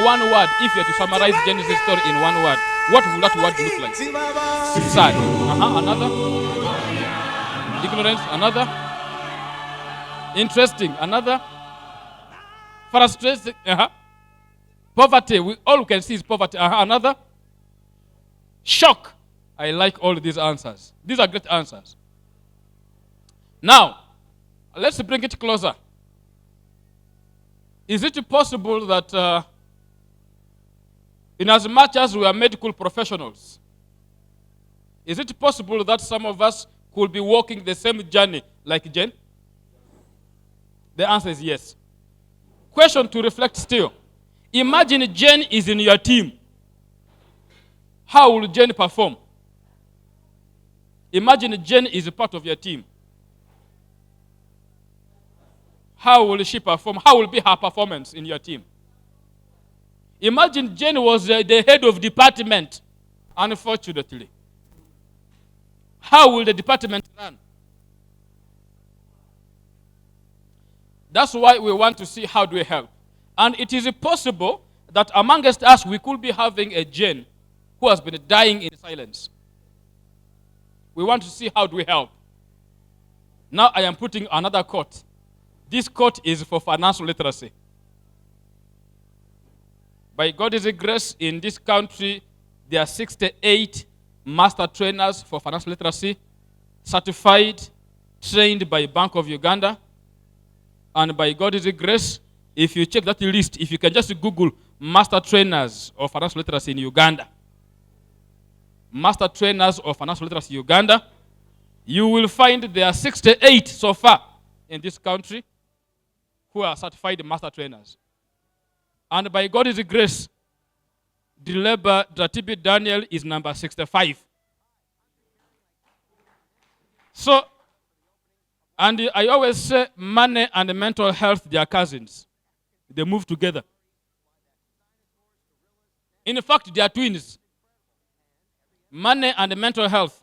one word, if you are to summarize Genesis story in one word, what will that word look like? Sad. Another. Ignorance. Another. Interesting. Another. Frustrating. Poverty. All we can see is poverty. Another. Shock. I like all these answers. These are great answers. Now, let's bring it closer. Is it possible that in as much as we are medical professionals, is it possible that some of us could be walking the same journey like Jane? The answer is yes. Question to reflect still. Imagine Jane is in your team. How will Jane perform? Imagine Jane is a part of your team. How will she perform? How will be her performance in your team? Imagine Jane was the head of department, unfortunately. How will the department run? That's why we want to see how do we help. And it is possible that amongst us we could be having a Jane who has been dying in silence. We want to see how do we help. Now I am putting another quote. This quote is for financial literacy. By God's grace, in this country, there are 68 master trainers for financial literacy, certified, trained by Bank of Uganda. And by God's grace, if you check that list, if you can just Google master trainers of financial literacy in Uganda, master trainers of financial literacy in Uganda, you will find there are 68 so far in this country who are certified master trainers. And by God's grace, Dratibi Daniel is number 65. So, and I always say money and mental health, they are cousins. They move together. In fact, they are twins. Money and mental health,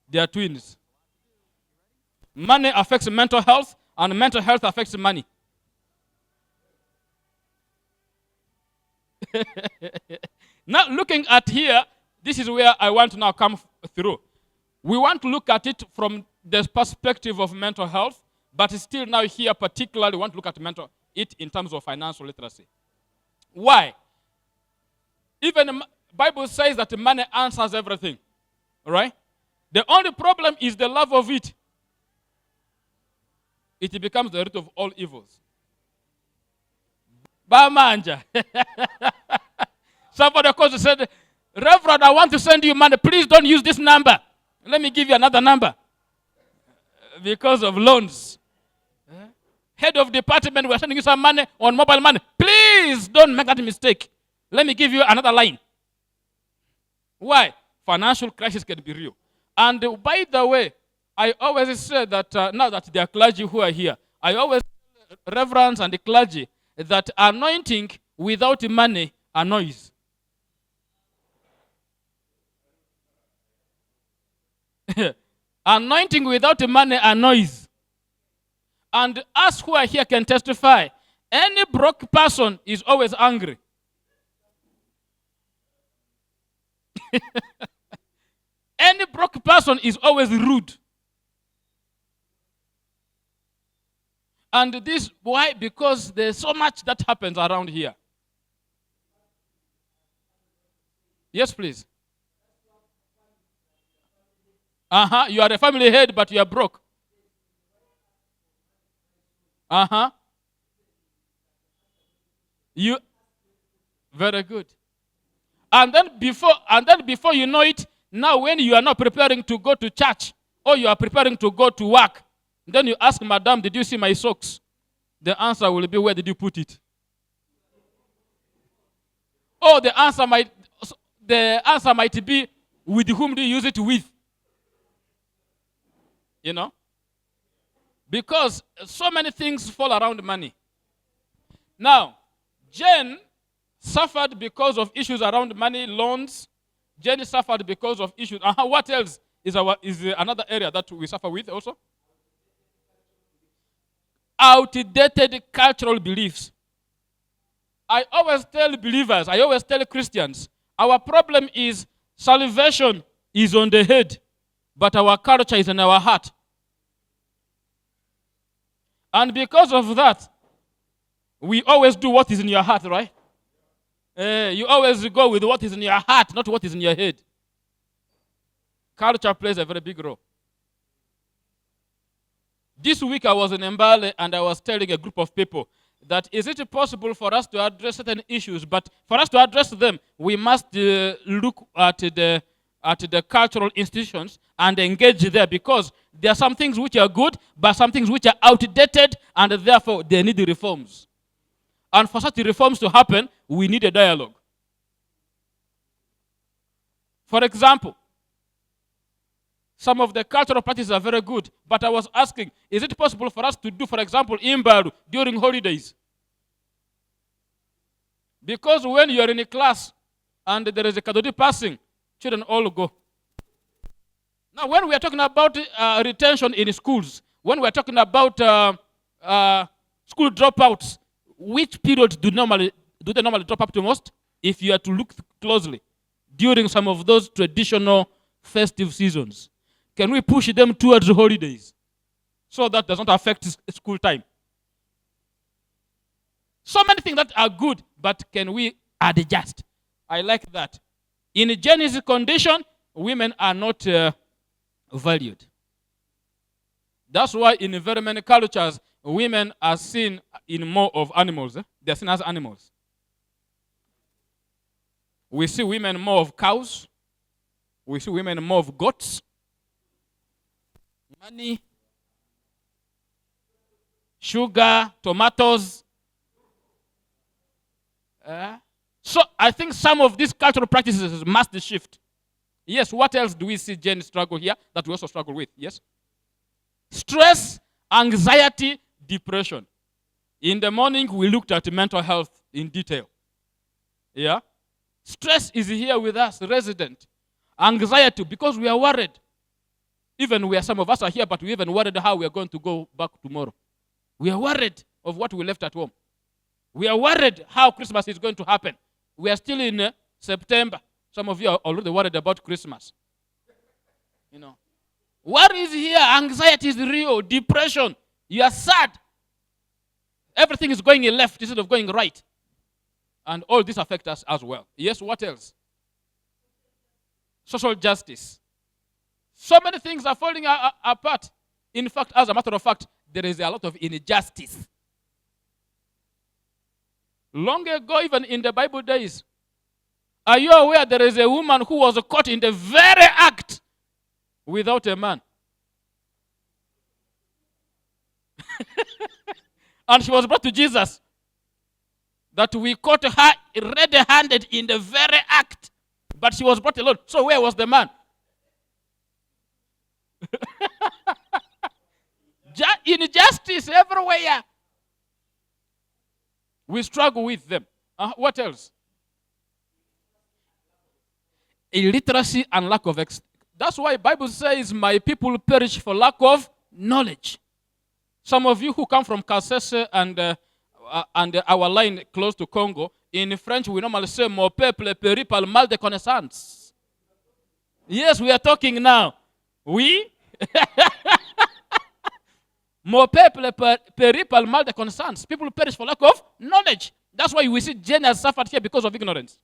they are twins. Money affects mental health, and mental health affects money. Now, looking at here, this is where I want to now come through. We want to look at it from the perspective of mental health, but still now here particularly want to look at it in terms of financial literacy. Why? Even the Bible says that money answers everything. All right? The only problem is the love of it. It becomes the root of all evils. Bamanja. Somebody calls and said, Reverend, I want to send you money. Please don't use this number. Let me give you another number. Because of loans. Head of department, we're sending you some money on mobile money. Please don't make that mistake. Let me give you another line. Why? Financial crisis can be real. And by the way, I always say that now that there are clergy who are here, I always tell reverends and the clergy that anointing without money annoys. Anointing without money annoys. And us who are here can testify. Any broke person is always angry. Any broke person is always rude. And this, why? Because there's so much that happens around here. Yes, please. You are a family head, but you are broke. You, very good. And then before you know it, now when you are not preparing to go to church, or you are preparing to go to work, then you ask, Madam, did you see my socks? The answer will be, where did you put it? Or the answer might be, with whom do you use it with? You know? Because so many things fall around money. Now, Jane suffered because of issues around money, loans. Jane suffered because of issues. What else is another area that we suffer with also? Outdated cultural beliefs. I always tell believers, I always tell Christians, our problem is salvation is on the head, but our culture is in our heart. And because of that, we always do what is in your heart, right? You always go with what is in your heart, not what is in your head. Culture plays a very big role. This week I was in Mbale and I was telling a group of people that is it possible for us to address certain issues, but for us to address them, we must look at the cultural institutions and engage there, because there are some things which are good, but some things which are outdated, and therefore they need reforms. And for such reforms to happen, we need a dialogue. For example, some of the cultural practices are very good, but I was asking, is it possible for us to do, for example, Imbaru during holidays? Because when you are in a class and there is a Kadodi passing, children all go. Now, when we are talking about retention in schools, when we are talking about school dropouts, which periods do they normally drop up to most? If you are to look closely, during some of those traditional festive seasons, can we push them towards the holidays so that does not affect school time? So many things that are good, but can we adjust? I like that. In Genesis condition, women are not valued. That's why in very many cultures, women are seen in more of animals. They're seen as animals. We see women more of cows. We see women more of goats. Money, sugar, tomatoes. So I think some of these cultural practices must shift. Yes, what else do we see Jane struggle here that we also struggle with? Yes? Stress, anxiety, depression. In the morning, we looked at mental health in detail. Yeah? Stress is here with us, resident. Anxiety, because we are worried. Even where some of us are here, but we even worried how we are going to go back tomorrow. We are worried of what we left at home. We are worried how Christmas is going to happen. We are still in September. Some of you are already worried about Christmas. You know. What is here? Anxiety is real. Depression. You are sad. Everything is going left instead of going right. And all this affects us as well. Yes, what else? Social justice. So many things are falling apart. In fact, as a matter of fact, there is a lot of injustice. Long ago, even in the Bible days, are you aware there is a woman who was caught in the very act without a man? And she was brought to Jesus. That we caught her red-handed in the very act. But she was brought alone. So where was the man? Injustice everywhere. We struggle with them. What else? Illiteracy and lack of that's why the Bible says, my people perish for lack of knowledge. Some of you who come from Kasese and our line close to Congo, in French we normally say, mon peuple périt par le mal de connaissance. Yes, we are talking now. Oui? Mon peuple périt par le mal de connaissance. People perish for lack of knowledge. That's why we see Jane has suffered here because of ignorance.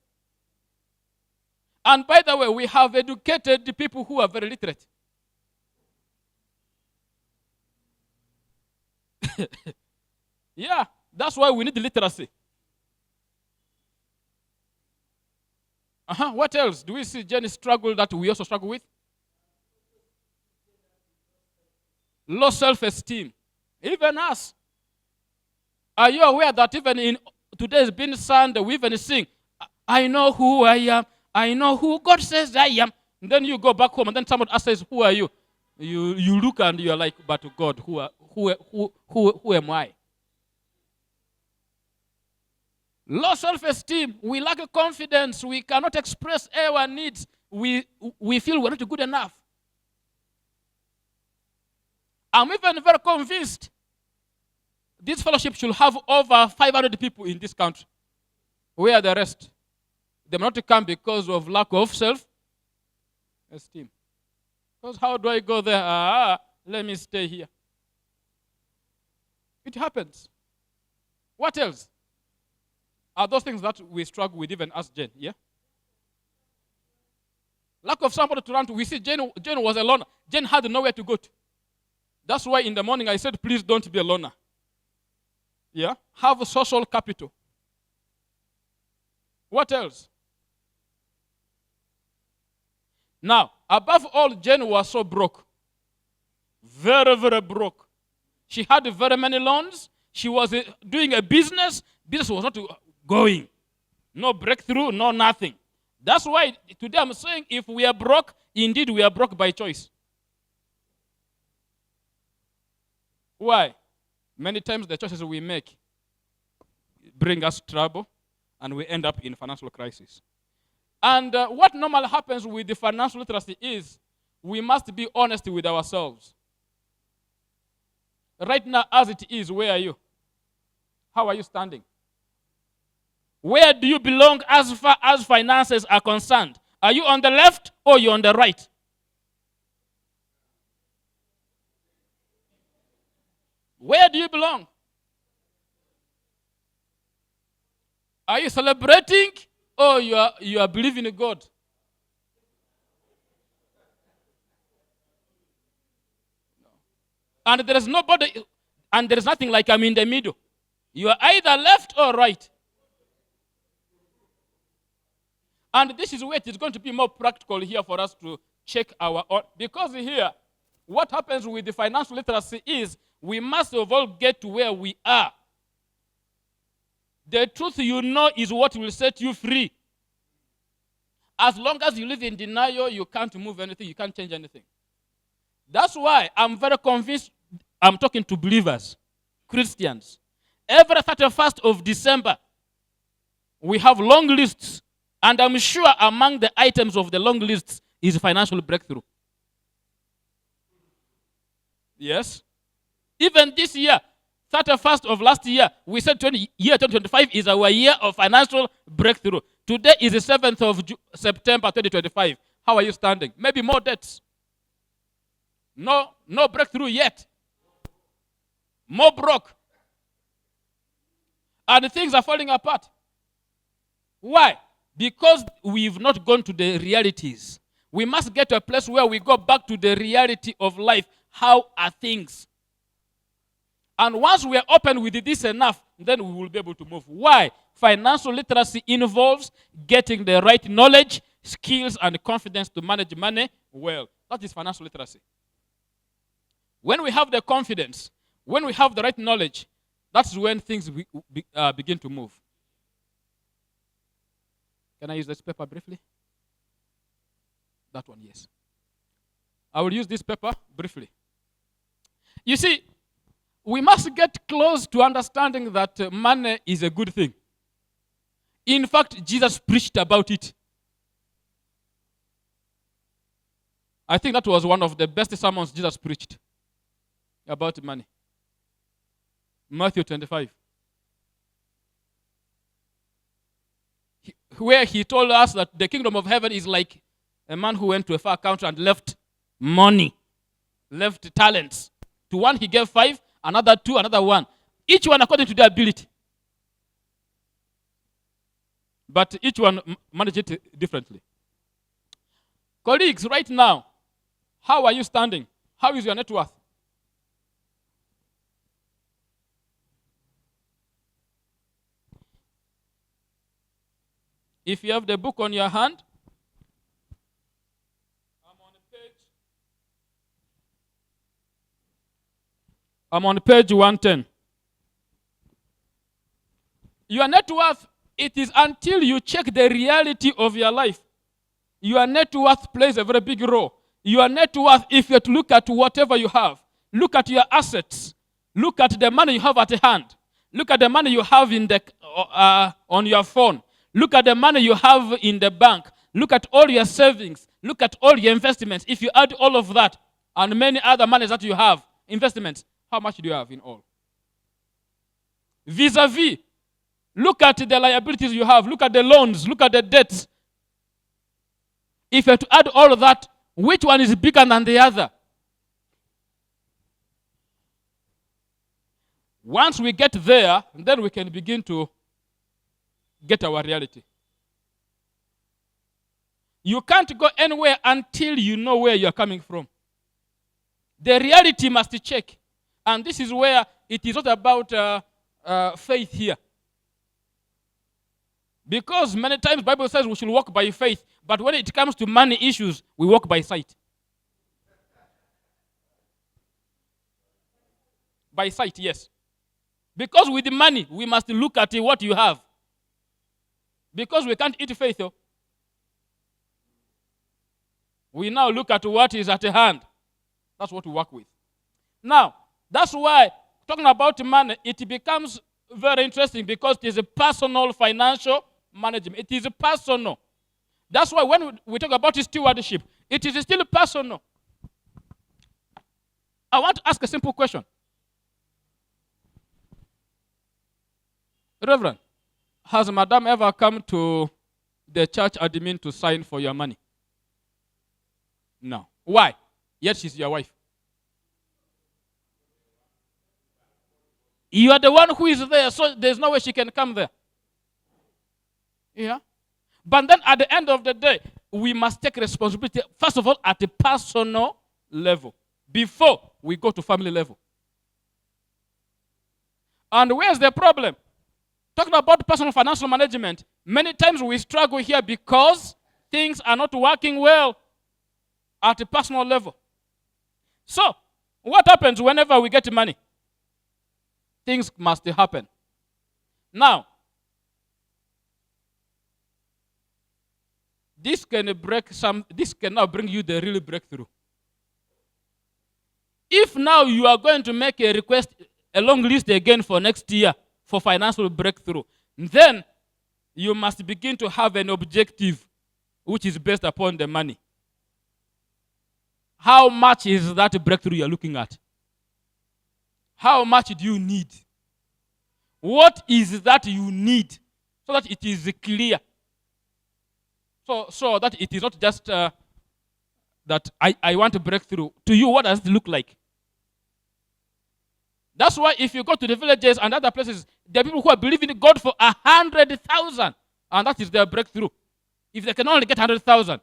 And by the way, we have educated people who are very literate. Yeah, that's why we need literacy. What else? Do we see Jenny's struggle that we also struggle with? Low self-esteem. Even us. Are you aware that even in today's being Sunday, we even sing, I know who I am. I know who God says I am. And then you go back home and then someone says, who are you? You look and you're like, but God, who am I? Low self-esteem. We lack confidence. We cannot express our needs. We feel we're not good enough. I'm even very convinced this fellowship should have over 500 people in this country. Where are the rest? They may not come because of lack of self-esteem. Because how do I go there? Let me stay here. It happens. What else? Are those things that we struggle with even as Jane, yeah? Lack of somebody to run to. We see Jane was a loner. Jane had nowhere to go to. That's why in the morning I said, please don't be a loner. Yeah? Have a social capital. What else? Now, above all, Jane was so broke. Very, very broke. She had very many loans. She was doing a business. Business was not going. No breakthrough, no nothing. That's why today I'm saying if we are broke, indeed we are broke by choice. Why? Many times the choices we make bring us trouble and we end up in financial crisis. And what normally happens with the financial literacy is we must be honest with ourselves. Right now, as it is, where are you? How are you standing? Where do you belong as far as finances are concerned? Are you on the left or you're on the right? Where do you belong? Are you celebrating or you are believing in God? And there is nobody, and there is nothing like I'm in the middle. You are either left or right. And this is where it is going to be more practical here for us to check our own. Because here, what happens with the financial literacy is we must of all get to where we are. The truth you know is what will set you free. As long as you live in denial, you can't move anything, you can't change anything. That's why I'm very convinced I'm talking to believers, Christians. Every 31st of December, we have long lists. And I'm sure among the items of the long lists is financial breakthrough. Yes. Even this year, 31st of last year, we said 2025 is our year of financial breakthrough. Today is the 7th of September 2025. How are you standing? Maybe more debts. No breakthrough yet. More broke. And things are falling apart. Why? Because we've not gone to the realities. We must get to a place where we go back to the reality of life. How are things? And once we are open with this enough, then we will be able to move. Why? Financial literacy involves getting the right knowledge, skills, and confidence to manage money well. That is financial literacy. When we have the confidence, when we have the right knowledge, that's when things begin to move. Can I use this paper briefly? That one, yes. I will use this paper briefly. You see, we must get close to understanding that money is a good thing. In fact, Jesus preached about it. I think that was one of the best sermons Jesus preached about money. Matthew 25. Where he told us that the kingdom of heaven is like a man who went to a far country and left money, left talents. To one he gave 5, another 2, another 1. Each one according to their ability. But each one managed it differently. Colleagues, right now, how are you standing? How is your net worth? If you have the book on your hand, I'm on page 110. Your net worth, it is until you check the reality of your life. Your net worth plays a very big role. Your net worth, if you look at whatever you have, look at your assets, look at the money you have at hand, look at the money you have in the on your phone, look at the money you have in the bank, look at all your savings, look at all your investments. If you add all of that and many other monies that you have, investments, how much do you have in all? Vis-a-vis Look at the liabilities you have. Look at the loans. Look at the debts. If you have to add all of that, which one is bigger than the other? Once we get there, then we can begin to get our reality. You can't go anywhere until you know where you are coming from. The reality must check. And this is where it is not about faith here. Because many times the Bible says we should walk by faith, but when it comes to money issues, we walk by sight. By sight, yes. Because with the money, we must look at what you have. Because we can't eat faith. We now look at what is at hand. That's what we work with. Now, that's why, talking about money, it becomes very interesting because it is a personal financial management. It is personal. That's why when we talk about stewardship, it is still personal. I want to ask a simple question. Reverend, has Madam ever come to the church admin to sign for your money? No. Why? Yet she's your wife. You are the one who is there, so there's no way she can come there. Yeah? But then at the end of the day, we must take responsibility, first of all, at a personal level, before we go to family level. And where's the problem? Talking about personal financial management, many times we struggle here because things are not working well at a personal level. So, what happens whenever we get money? Things must happen. Now, this can now bring you the real breakthrough. If now you are going to make a request, a long list again for next year for financial breakthrough, then you must begin to have an objective which is based upon the money. How much is that breakthrough you're looking at? How much do you need? What is that you need so that it is clear? So that it is not just that I want a breakthrough. To you, what does it look like? That's why if you go to the villages and other places, there are people who are believing in God for 100,000, and that is their breakthrough. If they can only get 100,000.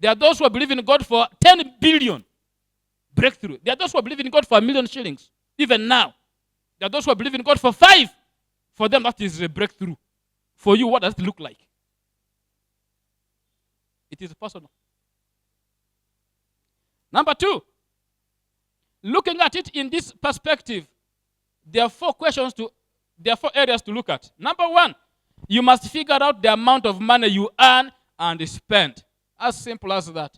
There are those who are believing in God for 10 billion breakthrough. There are those who are believing in God for 1,000,000 shillings. Even now. There are those who are believing in God for 5. For them, that is a breakthrough. For you, what does it look like? It is personal. Number 2, looking at it in this perspective, there are 4 areas to look at. Number 1, you must figure out the amount of money you earn and spend. As simple as that.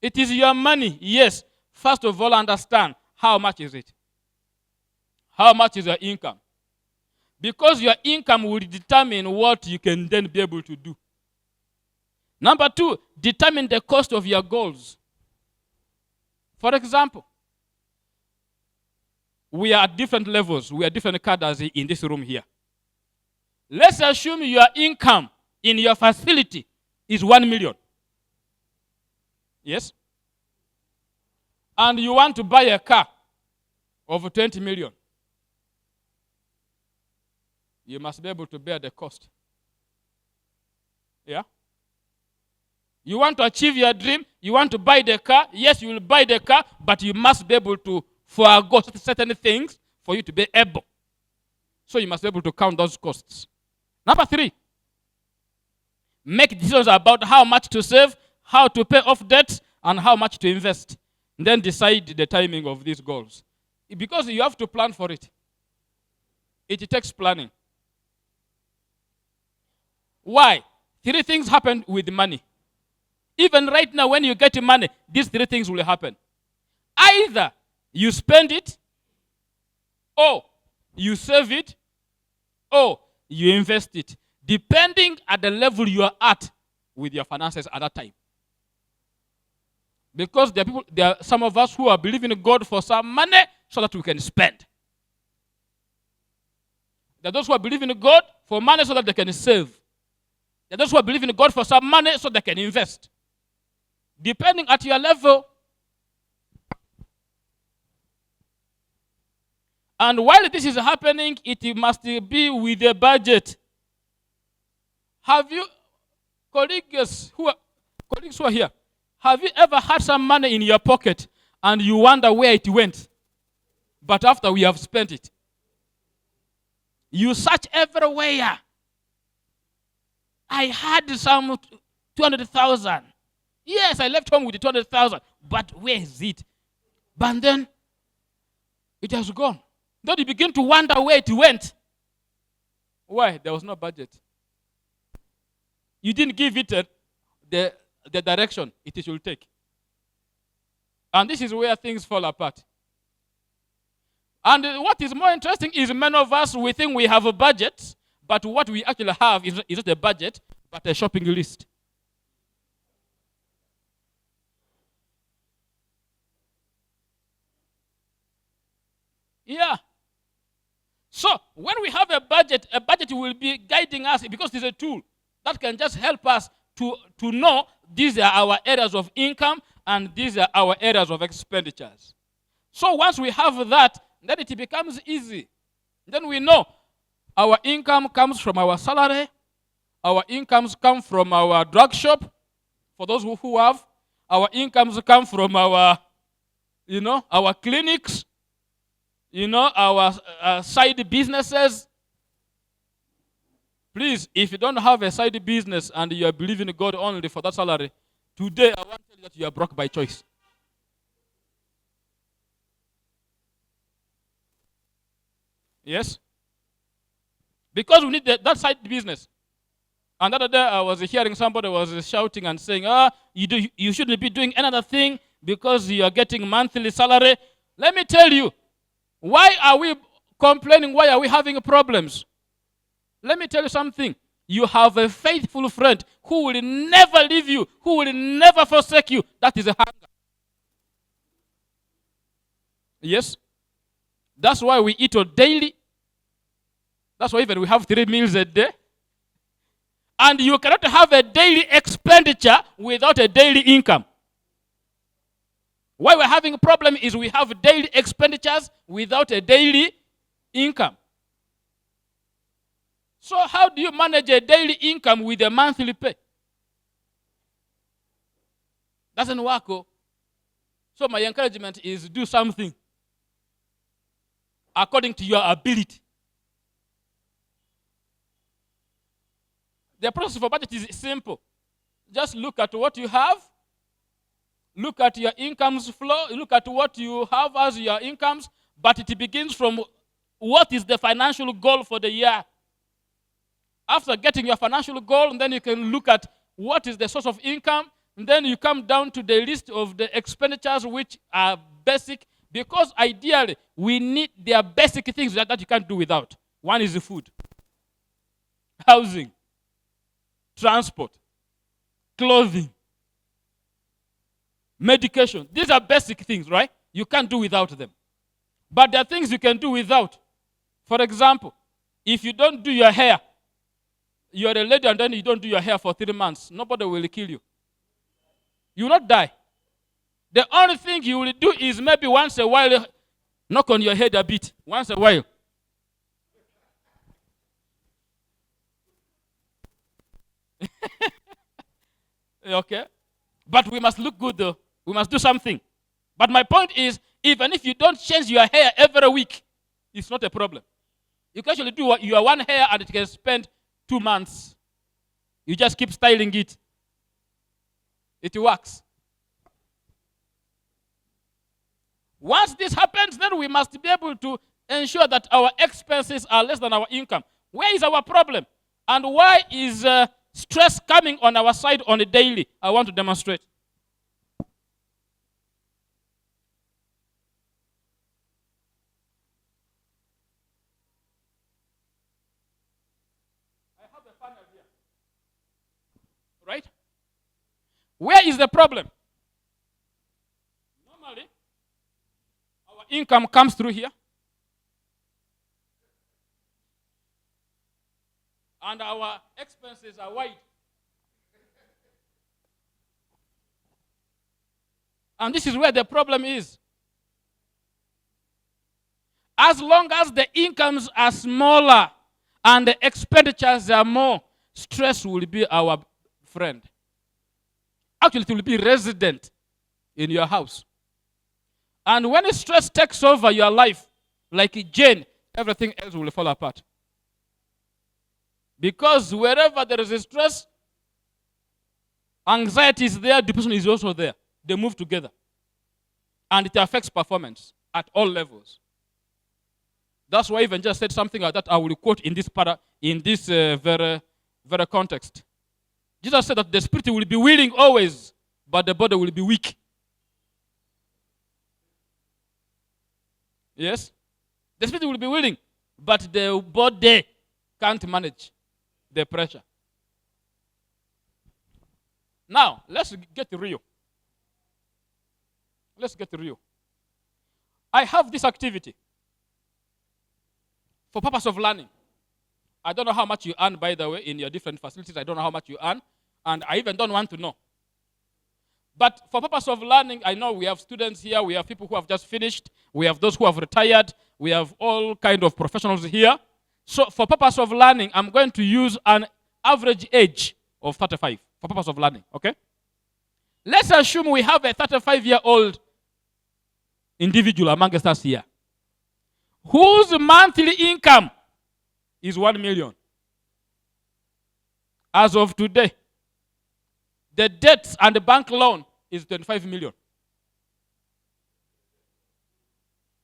It is your money, yes. First of all, understand how much is it. How much is your income? Because your income will determine what you can then be able to do. Number 2, determine the cost of your goals. For example, we are at different levels. We are different cadres in this room here. Let's assume your income in your facility is 1 million. Yes? And you want to buy a car of 20 million. You must be able to bear the cost. Yeah? You want to achieve your dream, you want to buy the car. Yes, you will buy the car, but you must be able to forego certain things for you to be able. So you must be able to count those costs. Number 3, make decisions about how much to save, how to pay off debts, and how much to invest. And then decide the timing of these goals. Because you have to plan for it. It takes planning. Why? 3 things happen with money. Even right now, when you get money, these 3 things will happen. Either you spend it, or you save it, or you invest it, depending at the level you are at with your finances at that time. Because there are some of us who are believing in God for some money so that we can spend. There are those who are believing in God for money so that they can save. There are those who are believing in God for some money so they can invest. Depending at your level. And while this is happening, it must be with a budget. Have you, colleagues who are here, have you ever had some money in your pocket and you wonder where it went? But after we have spent it, you search everywhere. I had some 200,000. Yes, I left home with the 200,000. But where is it? But then it has gone. Then you begin to wonder where it went. Why? There was no budget. You didn't give it the direction it should take. And this is where things fall apart. And what is more interesting is many of us, we think we have a budget, but what we actually have is not a budget, but a shopping list. Yeah. So when we have a budget will be guiding us because it's a tool that can just help us to know these are our areas of income and these are our areas of expenditures. So once we have that, then it becomes easy. Then we know our income comes from our salary, our incomes come from our drug shop, for those who have, our incomes come from our clinics, our side businesses. Please, if you don't have a side business and you are believing in God only for that salary, today I want to tell you that you are broke by choice. Yes? Because we need that side business. And the other day I was hearing somebody was shouting and saying, you shouldn't be doing another thing because you are getting monthly salary. Let me tell you, why are we complaining? Why are we having problems? Let me tell you something. You have a faithful friend who will never leave you, who will never forsake you. That is a hunger. Yes? That's why we eat daily. That's why even we have 3 meals a day. And you cannot have a daily expenditure without a daily income. Why we're having a problem is we have daily expenditures without a daily income. So how do you manage a daily income with a monthly pay? Doesn't work. So my encouragement is do something according to your ability. The process for budget is simple. Just look at what you have. Look at your incomes flow. Look at what you have as your incomes. But it begins from what is the financial goal for the year. After getting your financial goal, and then you can look at what is the source of income. And then you come down to the list of the expenditures which are basic. Because ideally, there are basic things that you can't do without. One is the food, housing, transport, clothing, medication. These are basic things, right? You can't do without them. But there are things you can do without. For example, if you don't do your hair, you're a lady and then you don't do your hair for 3 months, nobody will kill you. You will not die. The only thing you will do is maybe once a while knock on your head a bit. Once a while. Okay? But we must look good though. We must do something. But my point is, even if you don't change your hair every week, it's not a problem. You can actually do your one hair and it can spend 2 months. You just keep styling it. It works. Once this happens, then we must be able to ensure that our expenses are less than our income. Where is our problem? And why is stress coming on our side on a daily? I want to demonstrate. I have a funnel here. Right? Where is the problem? Normally, our income comes through here. and our expenses are wide. And this is where the problem is. As long as the incomes are smaller and the expenditures are more, stress will be our friend. Actually, it will be resident in your house. And when stress takes over your life, like Jane, everything else will fall apart. Because wherever there is a stress, anxiety is there, depression is also there. They move together. And it affects performance at all levels. That's why I even just said something like that I will quote in this very context. Jesus said that the spirit will be willing always, but the body will be weak. Yes? The spirit will be willing, but the body can't manage the pressure. Now, let's get real. Let's get real. I have this activity for purpose of learning. I don't know how much you earn, by the way, in your different facilities. I don't know how much you earn, and I even don't want to know. But for purpose of learning, I know we have students here, we have people who have just finished, we have those who have retired, we have all kind of professionals here. So for purpose of learning, I'm going to use an average age of 35 for purpose of learning, okay? Let's assume we have a 35-year-old individual amongst us here whose monthly income is 1 million. As of today, the debts and the bank loan is 25 million.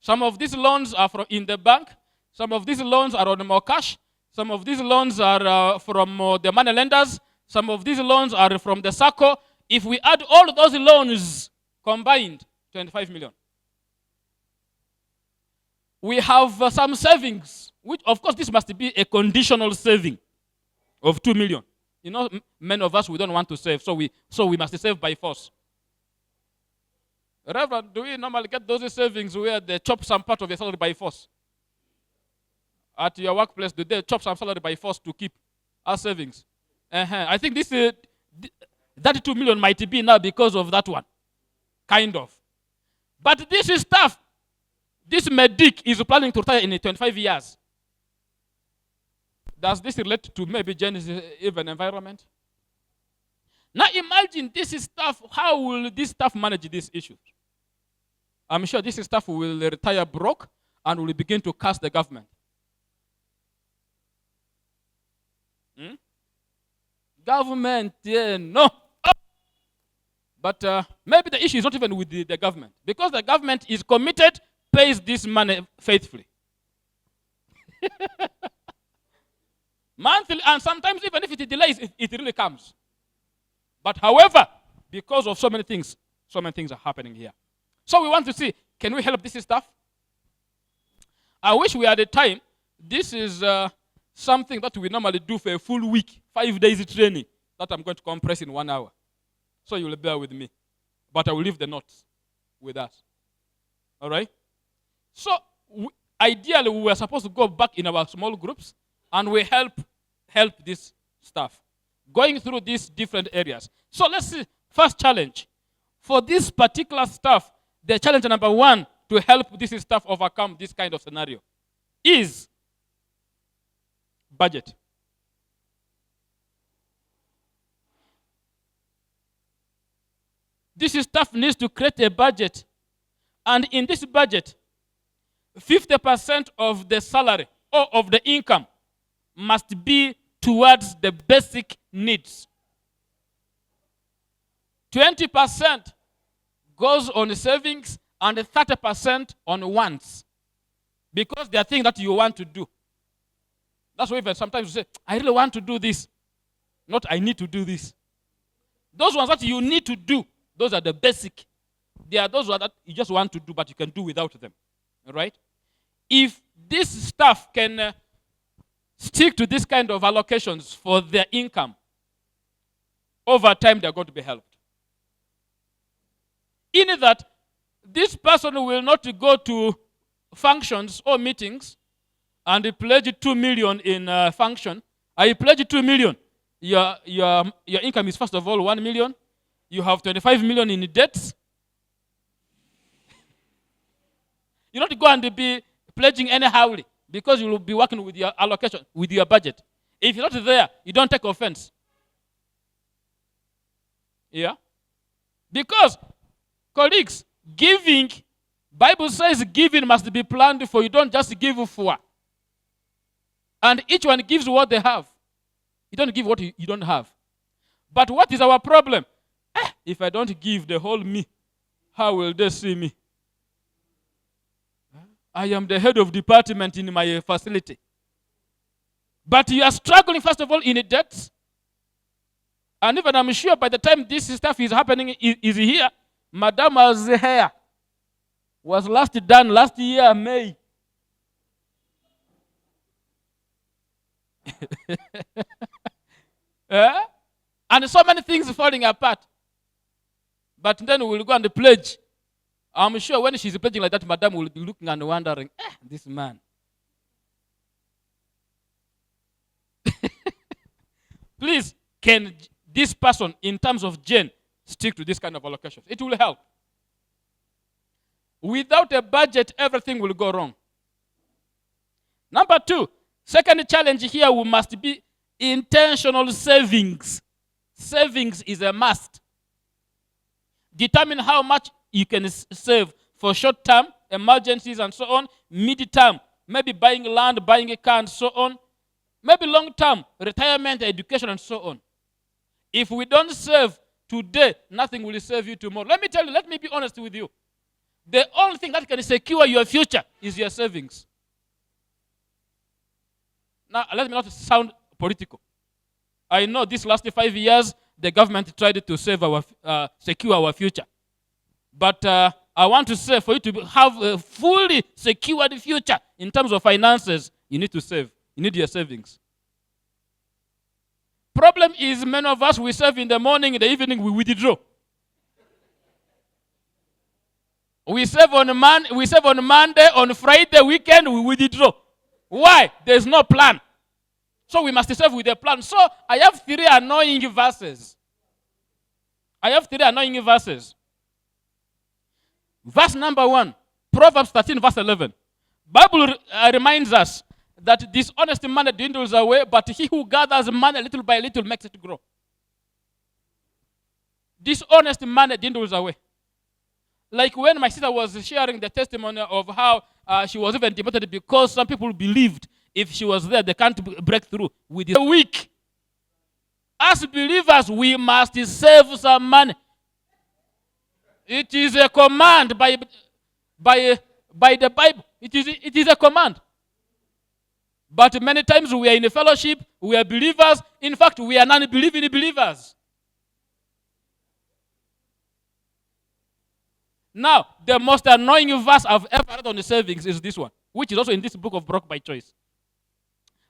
Some of these loans are in the bank. Some of these loans are on more cash. Some of these loans are from the money lenders. Some of these loans are from the SACCO. If we add all those loans combined, 25 million. We have some savings, which of course this must be a conditional saving of 2 million. You know, many of us, we don't want to save, so we must save by force. Reverend, do we normally get those savings where they chop some part of your salary by force? At your workplace, do they chop some salary by force to keep our savings? I think that 2 million might be now because of that one. Kind of. But this is tough. This medic is planning to retire in 25 years. Does this relate to maybe Genesis, even environment? Now imagine this is staff. How will this staff manage these issues? I'm sure this staff will retire broke and will begin to curse the government. Government, no. But maybe the issue is not even with the government, because the government is committed, pays this money faithfully. Monthly, and sometimes even if it delays, it really comes. But however, because of so many things are happening here. So we want to see, can we help this stuff? I wish we had a time. This is something that we normally do for a full week, 5 days training, that I'm going to compress in 1 hour. So you will bear with me. But I will leave the notes with us. All right? So ideally, we were supposed to go back in our small groups and we help this staff going through these different areas. So let's see. First challenge. For this particular staff, the challenge number one to help this staff overcome this kind of scenario is budget. This staff needs to create a budget. And in this budget, 50% of the salary or of the income must be towards the basic needs. 20% goes on savings and 30% on wants. Because they are things that you want to do. That's why even sometimes you say, I really want to do this. Not I need to do this. Those ones that you need to do, those are the basic. There are those that you just want to do, but you can do without them. All right? If this staff can stick to this kind of allocations for their income, over time they're going to be helped. In that, this person will not go to functions or meetings and pledge 2 million in function I pledge 2 million. Your income is first of all 1 million. You have 25 million in debts. You don't go and be pledging anyhow because you will be working with your allocation, with your budget. If you're not there, you don't take offense. Yeah? Because, colleagues, giving, Bible says giving must be planned for. You don't just give for. And each one gives what they have. You don't give what you don't have. But what is our problem? If I don't give the whole me, how will they see me? I am the head of department in my facility. But you are struggling, first of all, in debt. And even I'm sure by the time this stuff is happening, is here, Madam's hair was last done last year, May. And so many things falling apart. But then we'll go and pledge. I'm sure when she's pledging like that, Madam will be looking and wondering, this man. Please, can this person, in terms of Jane, stick to this kind of allocations? It will help. Without a budget, everything will go wrong. Number 2, second challenge here, we must be intentional savings. Savings is a must. Determine how much you can save for short-term, emergencies, and so on. Mid-term, maybe buying land, buying a car, and so on. Maybe long-term, retirement, education, and so on. If we don't save today, nothing will save you tomorrow. Let me tell you, let me be honest with you. The only thing that can secure your future is your savings. Now, let me not sound political. I know these last 5 years, the government tried to secure our future. But I want to say, for you to have a fully secured future in terms of finances, you need to save. You need your savings. Problem is, many of us, we save in the morning, in the evening, we withdraw. We save on Monday, on Friday, weekend, we withdraw. Why? There's no plan. So we must save with a plan. So I have 3 annoying verses. Verse number 1, Proverbs 13, verse 11. Bible reminds us that dishonest money dwindles away, but he who gathers money little by little makes it grow. Dishonest money dwindles away. Like when my sister was sharing the testimony of how she was even demoted because some people believed if she was there, they can't break through with the weak. As believers, we must save some money. It is a command by the Bible. It is a command. But many times we are in a fellowship, we are believers. In fact, we are non-believing believers. Now, the most annoying verse I've ever read on the savings is this one, which is also in this book of Broke by Choice.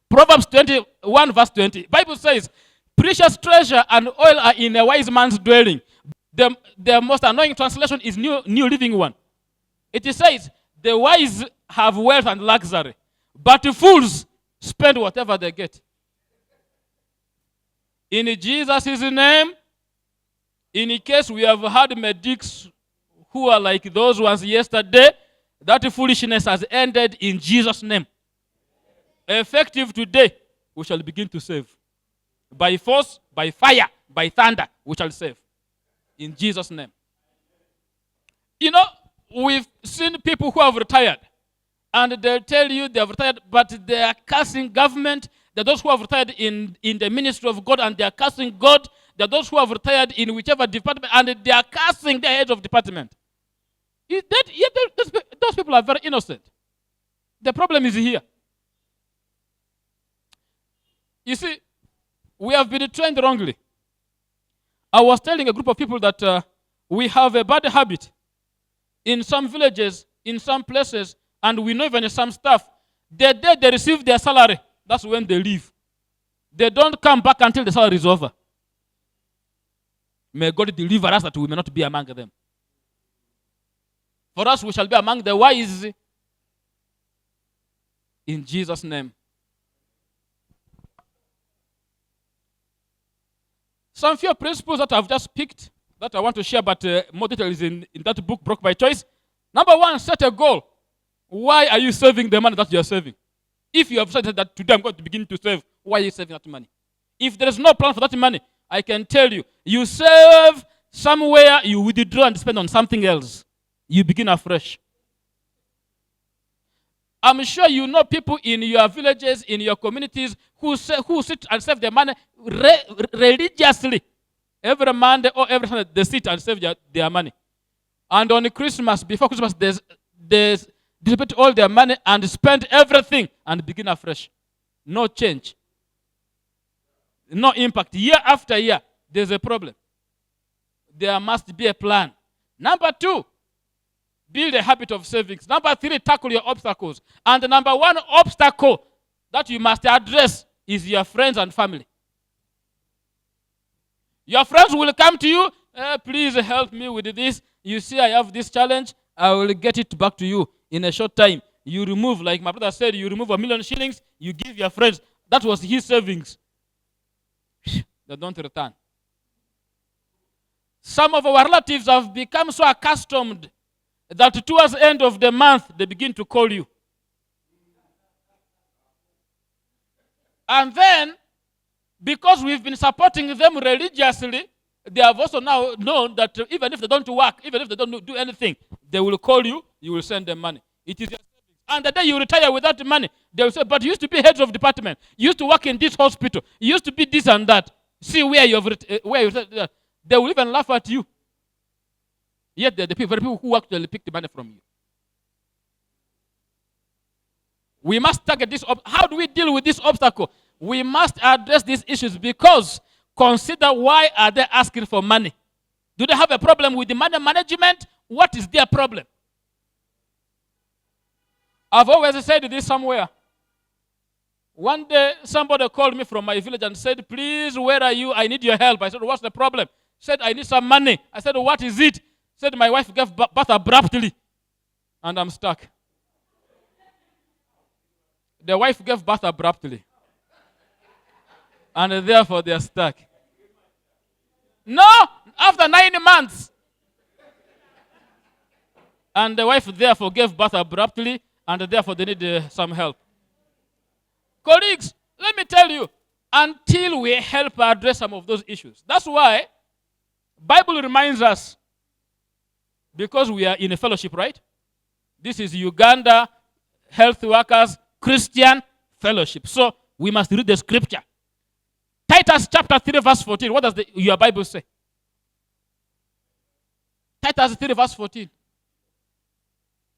Proverbs 21, verse 20. Bible says, precious treasure and oil are in a wise man's dwelling. The most annoying translation is New Living One. It says, the wise have wealth and luxury, but the fools spend whatever they get. In Jesus' name, in case we have had medics who are like those ones yesterday, that foolishness has ended in Jesus' name. Effective today, we shall begin to save. By force, by fire, by thunder, we shall save. In Jesus' name. You know, we've seen people who have retired. And they'll tell you they have retired, but they are cursing government. There are those who have retired in the ministry of God, and they are cursing God. There are those who have retired in whichever department, and they are cursing their heads of department. Those people are very innocent. The problem is here. You see, we have been trained wrongly. I was telling a group of people that we have a bad habit in some villages, in some places, and we know even some stuff. The day they receive their salary, that's when they leave. They don't come back until the salary is over. May God deliver us that we may not be among them. For us, we shall be among the wise. In Jesus' name. Some few principles that I've just picked that I want to share, but more detail is in that book, Broke by Choice. Number one, set a goal. Why are you saving the money that you're saving? If you have said that today I'm going to begin to save, why are you saving that money? If there is no plan for that money, I can tell you, you save somewhere, you withdraw and spend on something else. You begin afresh. I'm sure you know people in your villages, in your communities, who sit and save their money religiously. Every Monday or every Sunday, they sit and save their money. And on Christmas, before Christmas, they dissipate all their money and spend everything and begin afresh. No change. No impact. Year after year, there's a problem. There must be a plan. Number two, build a habit of savings. Number three, tackle your obstacles. And the number one obstacle that you must address is your friends and family. Your friends will come to you, please help me with this. You see, I have this challenge. I will get it back to you in a short time. You remove, like my brother said, you remove 1,000,000 shillings, you give your friends. That was his savings. They don't return. Some of our relatives have become so accustomed that towards the end of the month, they begin to call you. And then, because we've been supporting them religiously, they have also now known that even if they don't work, even if they don't do anything, they will call you, you will send them money. It is your savings. And the day you retire without the money, they will say, but you used to be heads of department. You used to work in this hospital. You used to be this and that. See where you have they will even laugh at you. Yet they're the people who actually pick the money from you. We must target this. How do we deal with this obstacle? We must address these issues because consider, why are they asking for money? Do they have a problem with the money management? What is their problem? I've always said this somewhere. One day, somebody called me from my village and said, please, where are you? I need your help. I said, what's the problem? Said, I need some money. I said, what is it? Said, my wife gave birth abruptly, and I'm stuck. The wife gave birth abruptly, and therefore they are stuck. No, after 9 months. And the wife therefore gave birth abruptly, and therefore they need some help. Colleagues, let me tell you, until we help address some of those issues. That's why Bible reminds us, because we are in a fellowship, right? This is Uganda Health Workers Christian Fellowship. So we must read the scripture. Titus chapter 3 verse 14. What does your Bible say? Titus 3 verse 14.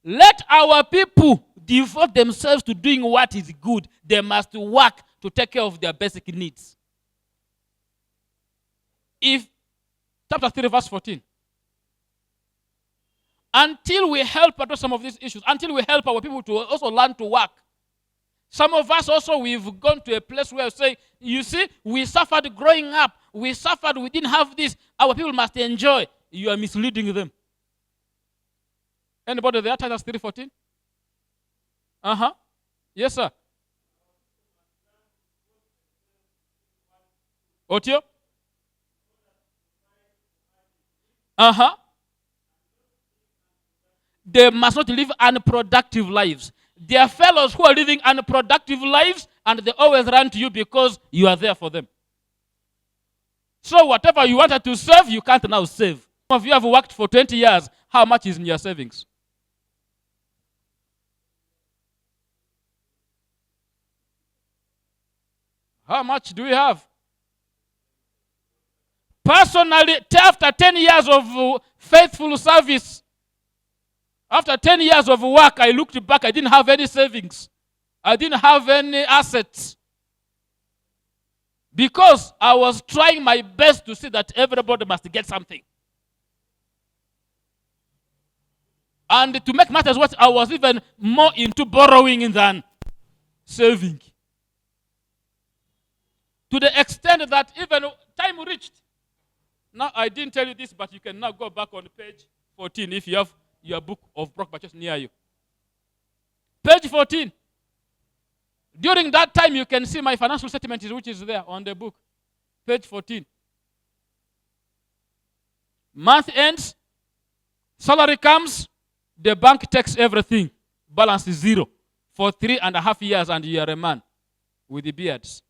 Let our people devote themselves to doing what is good. They must work to take care of their basic needs. If chapter 3 verse 14. Until we help address some of these issues, until we help our people to also learn to work. Some of us also, we've gone to a place where we say, you see, we suffered growing up. We suffered, we didn't have this. Our people must enjoy. You are misleading them. Anybody there? Titus 3:14? Yes, sir. Otio? They must not live unproductive lives. There are fellows who are living unproductive lives, and they always run to you because you are there for them. So whatever you wanted to save, you can't now save. Some of you have worked for 20 years. How much is in your savings? How much do we have? Personally, after 10 years of faithful service, after 10 years of work, I looked back, I didn't have any savings. I didn't have any assets. Because I was trying my best to see that everybody must get something. And to make matters worse, I was even more into borrowing than saving. To the extent that even time reached. Now, I didn't tell you this, but you can now go back on page 14 if you have your book of Broke by Choice near you. Page 14. During that time, you can see my financial statement, which is there on the book. Page 14. Month ends, salary comes, the bank takes everything. Balance is zero for 3.5 years, and you are a man with the beards.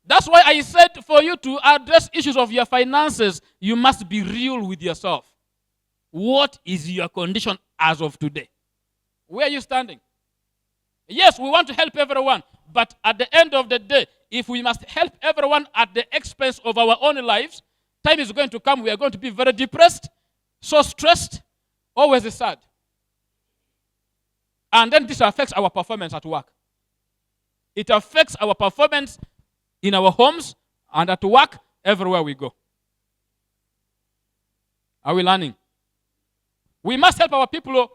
That's why I said for you to address issues of your finances, you must be real with yourself. What is your condition as of today? Where are you standing? Yes, we want to help everyone, but at the end of the day, if we must help everyone at the expense of our own lives, time is going to come, we are going to be very depressed, so stressed, always sad. And then this affects our performance at work. It affects our performance in our homes and at work, everywhere we go. Are we learning? We must help our people.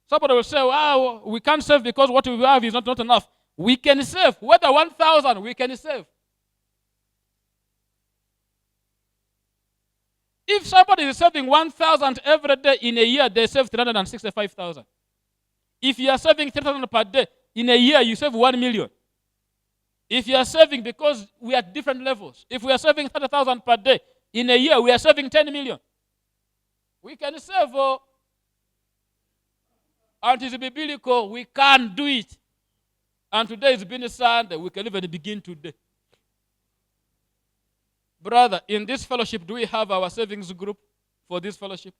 Somebody will say, "Wow, we can't save because what we have is not enough." We can save. Whether 1,000, we can save. If somebody is saving 1,000 every day in a year, they save 365,000. If you are saving 3,000 per day, in a year you save 1 million. If you are saving, because we are at different levels, if we are saving 30,000 per day, in a year we are saving 10 million. We can save, and it is biblical, we can do it. And today is being Sunday, we can even begin today. Brother, in this fellowship, do we have our savings group for this fellowship?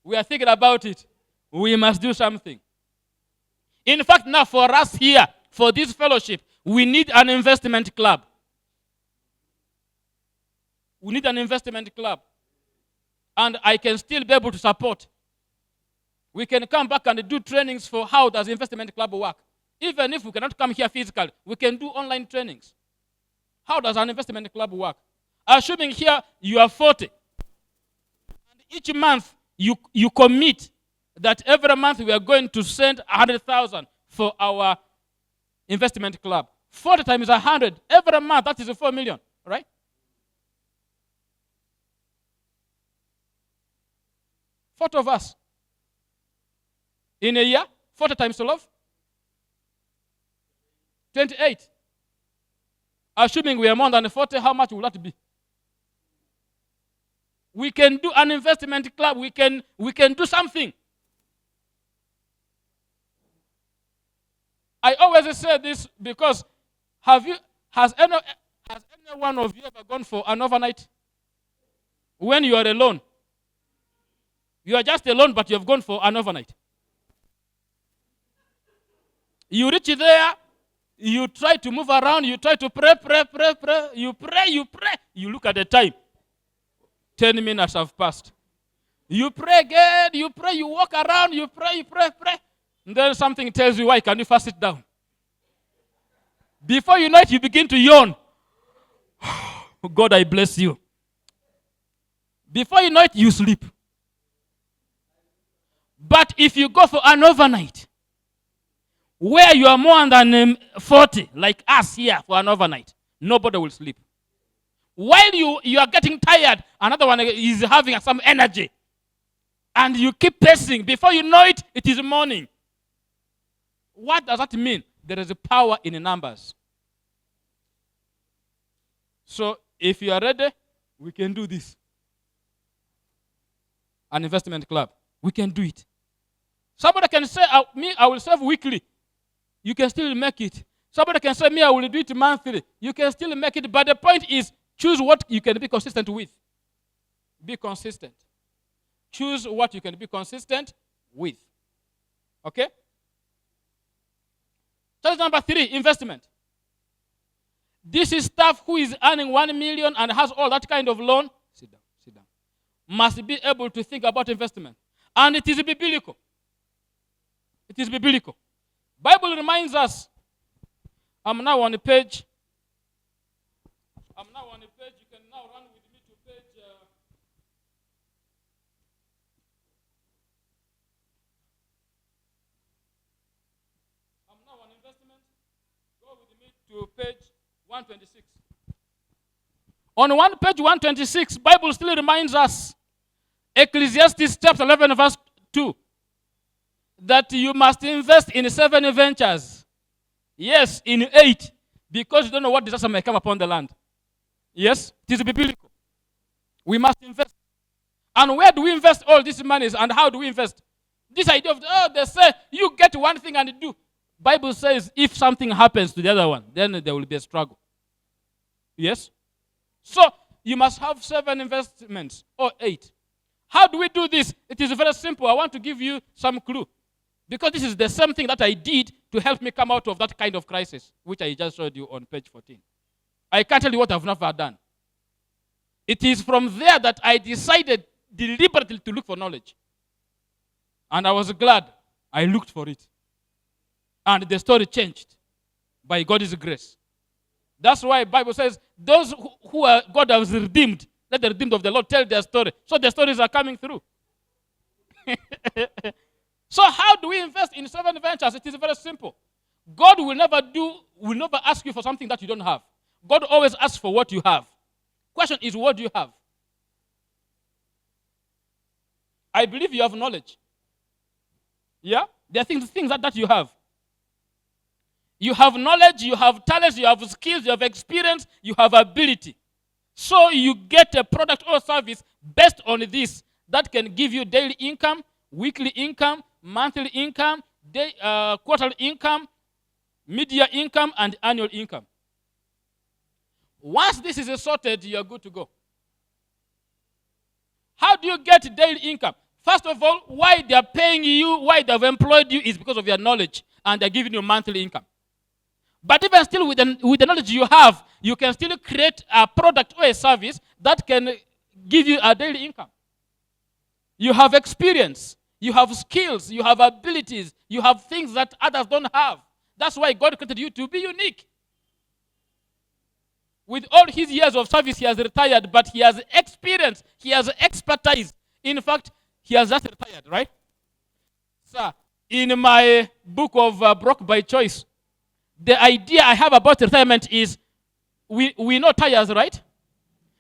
We are thinking about it. We must do something. In fact, now for us here, for this fellowship, we need an investment club. We need an investment club. And I can still be able to support. We can come back and do trainings for how does investment club work. Even if we cannot come here physically, we can do online trainings. How does an investment club work? Assuming here you are 40. And each month you commit that every month we are going to send 100,000 for our investment club. 40 times 100, every month, that is 4 million, right? Four of us. In a year, 40 times 12? 28. Assuming we are more than 40, how much will that be? We can do an investment club. We can do something. I always say this because has any one of you ever gone for an overnight? When you are alone. You are just alone, but you have gone for an overnight. You reach there, you try to move around, you try to pray. You pray. You look at the time. 10 minutes have passed. You pray again, you pray, you walk around, you pray. And then something tells you, why can you first sit down? Before you know it, you begin to yawn. God, I bless you. Before you know it, you sleep. But if you go for an overnight, where you are more than 40, like us here for an overnight, nobody will sleep. While you are getting tired, another one is having some energy. And you keep pacing. Before you know it, it is morning. What does that mean? There is a power in the numbers. So if you are ready, we can do this. An investment club. We can do it. Somebody can say, I will save weekly. You can still make it. Somebody can say, I will do it monthly. You can still make it. But the point is, choose what you can be consistent with. Be consistent. Choose what you can be consistent with. Okay? Choice number 3, investment. This is staff who is earning 1 million and has all that kind of loan. Sit down. Must be able to think about investment. And it is biblical. It is biblical. Bible reminds us. I'm now on the page. You can now run with me to page. I'm now on investment. Go with me to page 126. On page 126, Bible still reminds us, Ecclesiastes chapter 11, verse 2, that you must invest in 7 ventures. Yes, in 8. because you don't know what disaster may come upon the land. Yes, it is biblical. We must invest. And where do we invest all these monies, and how do we invest? This idea of, they say, you get one thing and do. Bible says if something happens to the other one, then there will be a struggle. Yes? So, you must have 7 investments, or 8. How do we do this? It is very simple. I want to give you some clue. Because this is the same thing that I did to help me come out of that kind of crisis, which I just showed you on page 14. I can't tell you what I've never done. It is from there that I decided deliberately to look for knowledge. And I was glad I looked for it. And the story changed by God's grace. That's why the Bible says, those who are God has redeemed, let the redeemed of the Lord tell their story. So the stories are coming through. So how do we invest in 7 ventures? It is very simple. God will never ask you for something that you don't have. God always asks for what you have. Question is, what do you have? I believe you have knowledge. Yeah? There are things that you have. You have knowledge, you have talents, you have skills, you have experience, you have ability. So you get a product or service based on this that can give you daily income, weekly income, monthly income, quarterly income, media income, and annual income. Once this is sorted, you're good to go. How do you get daily income? First of all, why they're paying you, why they've employed you is because of your knowledge, and they're giving you monthly income. But even still, with the knowledge you have, you can still create a product or a service that can give you a daily income. You have experience, you have skills, you have abilities, you have things that others don't have. That's why God created you to be unique. With all his years of service, he has retired, but he has experience, he has expertise. In fact, he has just retired, right? Sir, in my book of Broke by Choice, the idea I have about retirement is, we know tires, right?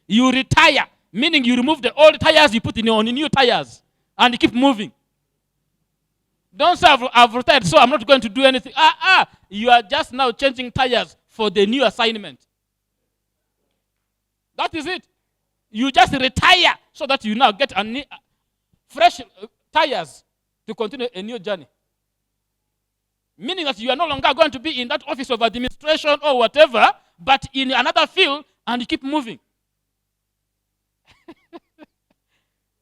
You retire, meaning you remove the old tires, you put in on new tires, and you keep moving. Don't say, I've retired, so I'm not going to do anything. You are just now changing tires for the new assignment. That is it. You just retire so that you now get fresh tires to continue a new journey. Meaning that you are no longer going to be in that office of administration or whatever, but in another field, and you keep moving.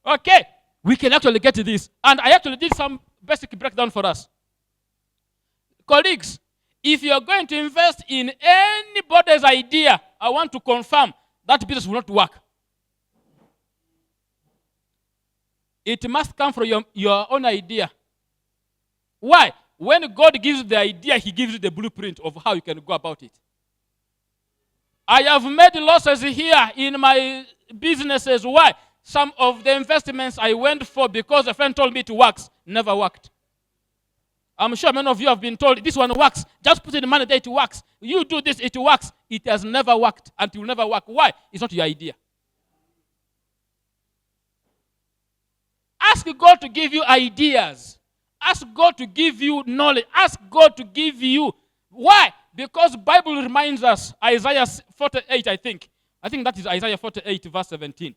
Okay, we can actually get to this. And I actually did some basic breakdown for us. Colleagues, if you are going to invest in anybody's idea, I want to confirm that business will not work. It must come from your own idea. Why? When God gives you the idea, he gives you the blueprint of how you can go about it. I have made losses here in my businesses. Why? Some of the investments I went for because a friend told me it works, never worked. I'm sure many of you have been told, this one works. Just put in the money there, it works. You do this, it works. It has never worked, and it will never work. Why? It's not your idea. Ask God to give you ideas. Ask God to give you knowledge. Ask God to give you. Why? Because Bible reminds us, Isaiah 48, I think that is Isaiah 48, verse 17.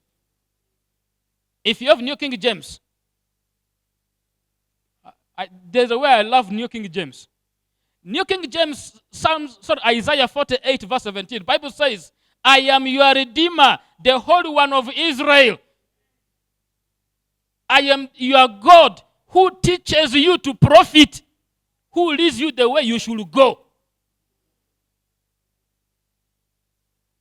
If you have New King James, there's a way I love New King James. New King James, Isaiah 48, verse 17. Bible says, I am your Redeemer, the Holy One of Israel. I am your God who teaches you to profit, who leads you the way you should go.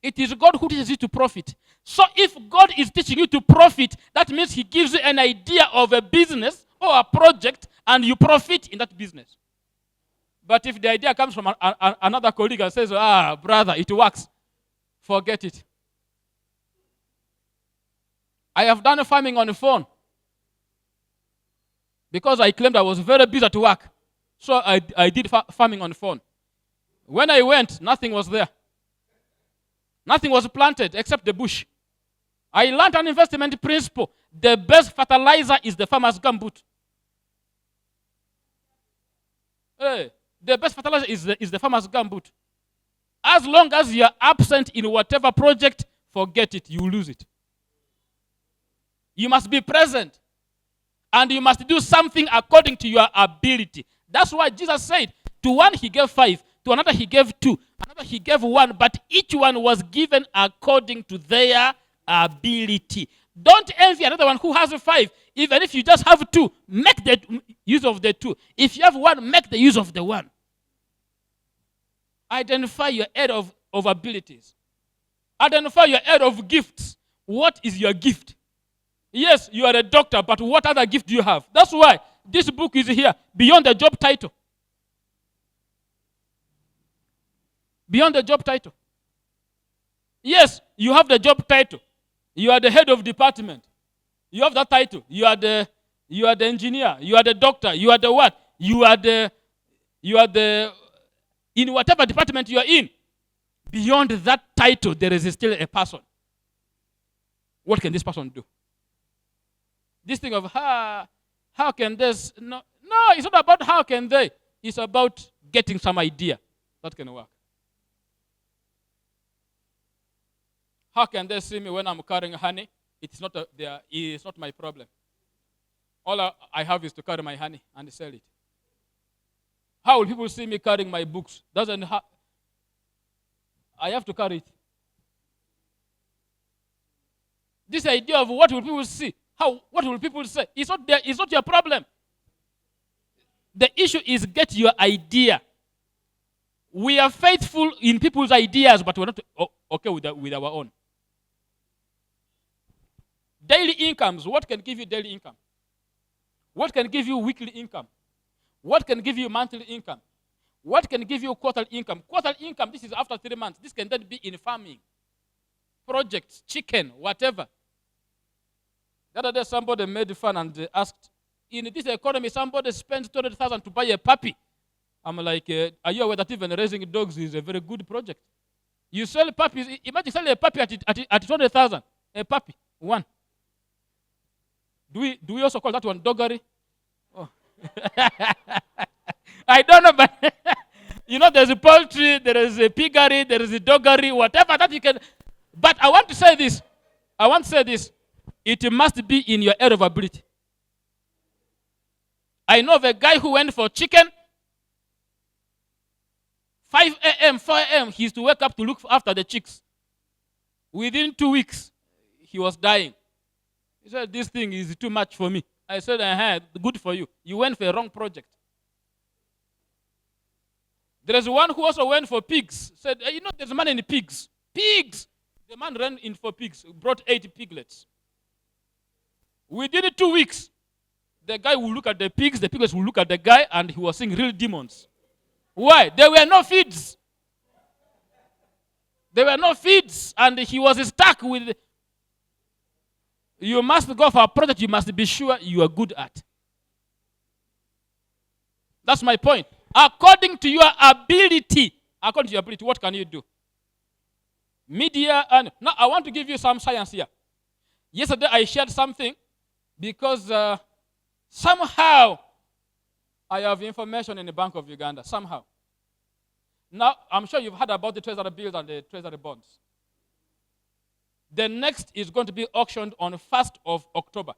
It is God who teaches you to profit. So if God is teaching you to profit, that means he gives you an idea of a business or a project, and you profit in that business. But if the idea comes from another colleague and says, brother, it works, forget it. I have done farming on the phone because I claimed I was very busy at work. So I did farming on the phone. When I went, nothing was there. Nothing was planted except the bush. I learned an investment principle. The best fertilizer is the farmer's gumboot. The best fertilizer is the farmer's gumboot. As long as you're absent in whatever project, forget it, you lose it. You must be present. And you must do something according to your ability. That's why Jesus said, to one he gave 5, to another he gave 2, another he gave 1, but each one was given according to their ability. Don't envy another one who has 5. Even if you just have 2, make the use of the 2. If you have 1, make the use of the 1. Identify your area of abilities. Identify your area of gifts. What is your gift? Yes, you are a doctor, but what other gift do you have? That's why this book is here, beyond the job title. Beyond the job title. Yes, you have the job title. You are the head of department. You have that title. You are the engineer. You are the doctor. You are the what? You are the in whatever department you are in. Beyond that title, there is still a person. What can this person do? This thing of how can this? No, it's not about how can they. It's about getting some idea that can work. How can they see me when I'm carrying honey? It's not my problem. All I have is to carry my honey and sell it. How will people see me carrying my books? I have to carry it. This idea of what will people see? What will people say? It's not your problem. The issue is get your idea. We are faithful in people's ideas, but we're not okay with our own. Daily incomes. What can give you daily income? What can give you weekly income? What can give you monthly income? What can give you quarterly income? Quarterly income, this is after 3 months. This can then be in farming, projects, chicken, whatever. The other day, somebody made fun and asked, in this economy, somebody spends $200,000 to buy a puppy. I'm like, are you aware that even raising dogs is a very good project? You sell puppies. Imagine selling a puppy at $200,000. A puppy, one. Do we also call that one doggery? Oh. I don't know, but there's a poultry, there is a piggery, there is a doggery, whatever that you can. But I want to say this. It must be in your area of ability. I know of a guy who went for chicken. 5 a.m., 4 a.m., he used to wake up to look after the chicks. Within 2 weeks, he was dying. He said, this thing is too much for me. I said, good for you. You went for a wrong project. There is one who also went for pigs. Said, there's money in pigs. Pigs! The man ran in for pigs, brought 80 piglets. Within 2 weeks, the guy will look at the piglets will look at the guy, and he was seeing real demons. Why? There were no feeds. And he was stuck with. You must go for a project you must be sure you are good at. That's my point. According to your ability, what can you do? Media, and now I want to give you some science here. Yesterday I shared something because somehow I have information in the Bank of Uganda, somehow. Now, I'm sure you've heard about the Treasury bills and the Treasury bonds. The next is going to be auctioned on 1st of October.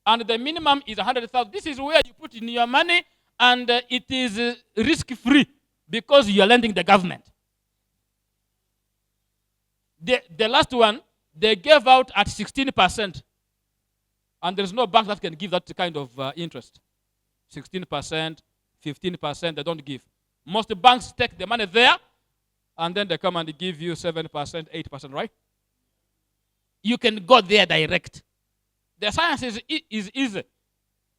And the minimum is 100,000. This is where you put in your money, and it is risk-free because you are lending the government. The last one, they gave out at 16%. And there's no bank that can give that kind of interest. 16%, 15%, they don't give. Most banks take the money there, and then they come and give you 7%, 8%, right? You can go there direct. The science is easy.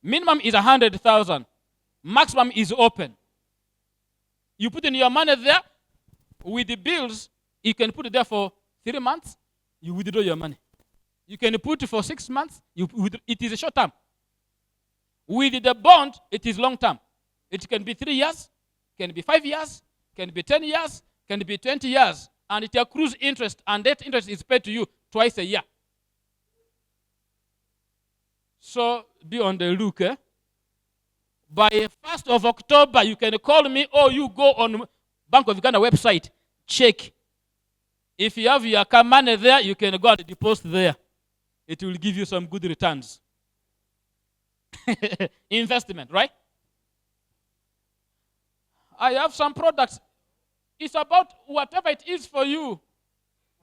Minimum is 100,000. Maximum is open. You put in your money there. With the bills, you can put it there for 3 months. You withdraw your money. You can put it for 6 months. It is a short term. With the bond, it is long term. It can be 3 years, can be 5 years, can be 10 years, can be 20 years. And it accrues interest, and that interest is paid to you twice a year. So be on the look. By 1st of October, you can call me or you go on Bank of Uganda website, check. If you have your account money there, you can go and deposit there. It will give you some good returns. Investment, right? I have some products. It's about whatever it is for you.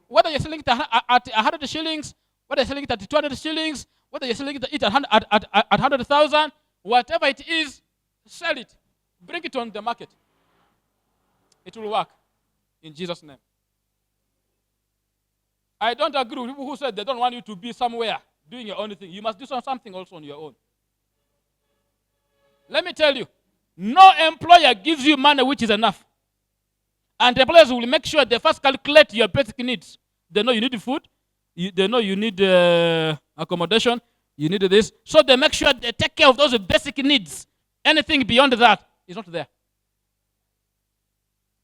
Whether you're selling it at 100 shillings, whether you're selling it at 200 shillings, whether you're selling it at 100,000, whatever it is, sell it. Bring it on the market. It will work. In Jesus' name. I don't agree with people who said they don't want you to be somewhere doing your own thing. You must do something also on your own. Let me tell you, no employer gives you money which is enough. And employers will make sure they first calculate your basic needs. They know you need food. They know you need accommodation. You need this. So they make sure they take care of those basic needs. Anything beyond that is not there.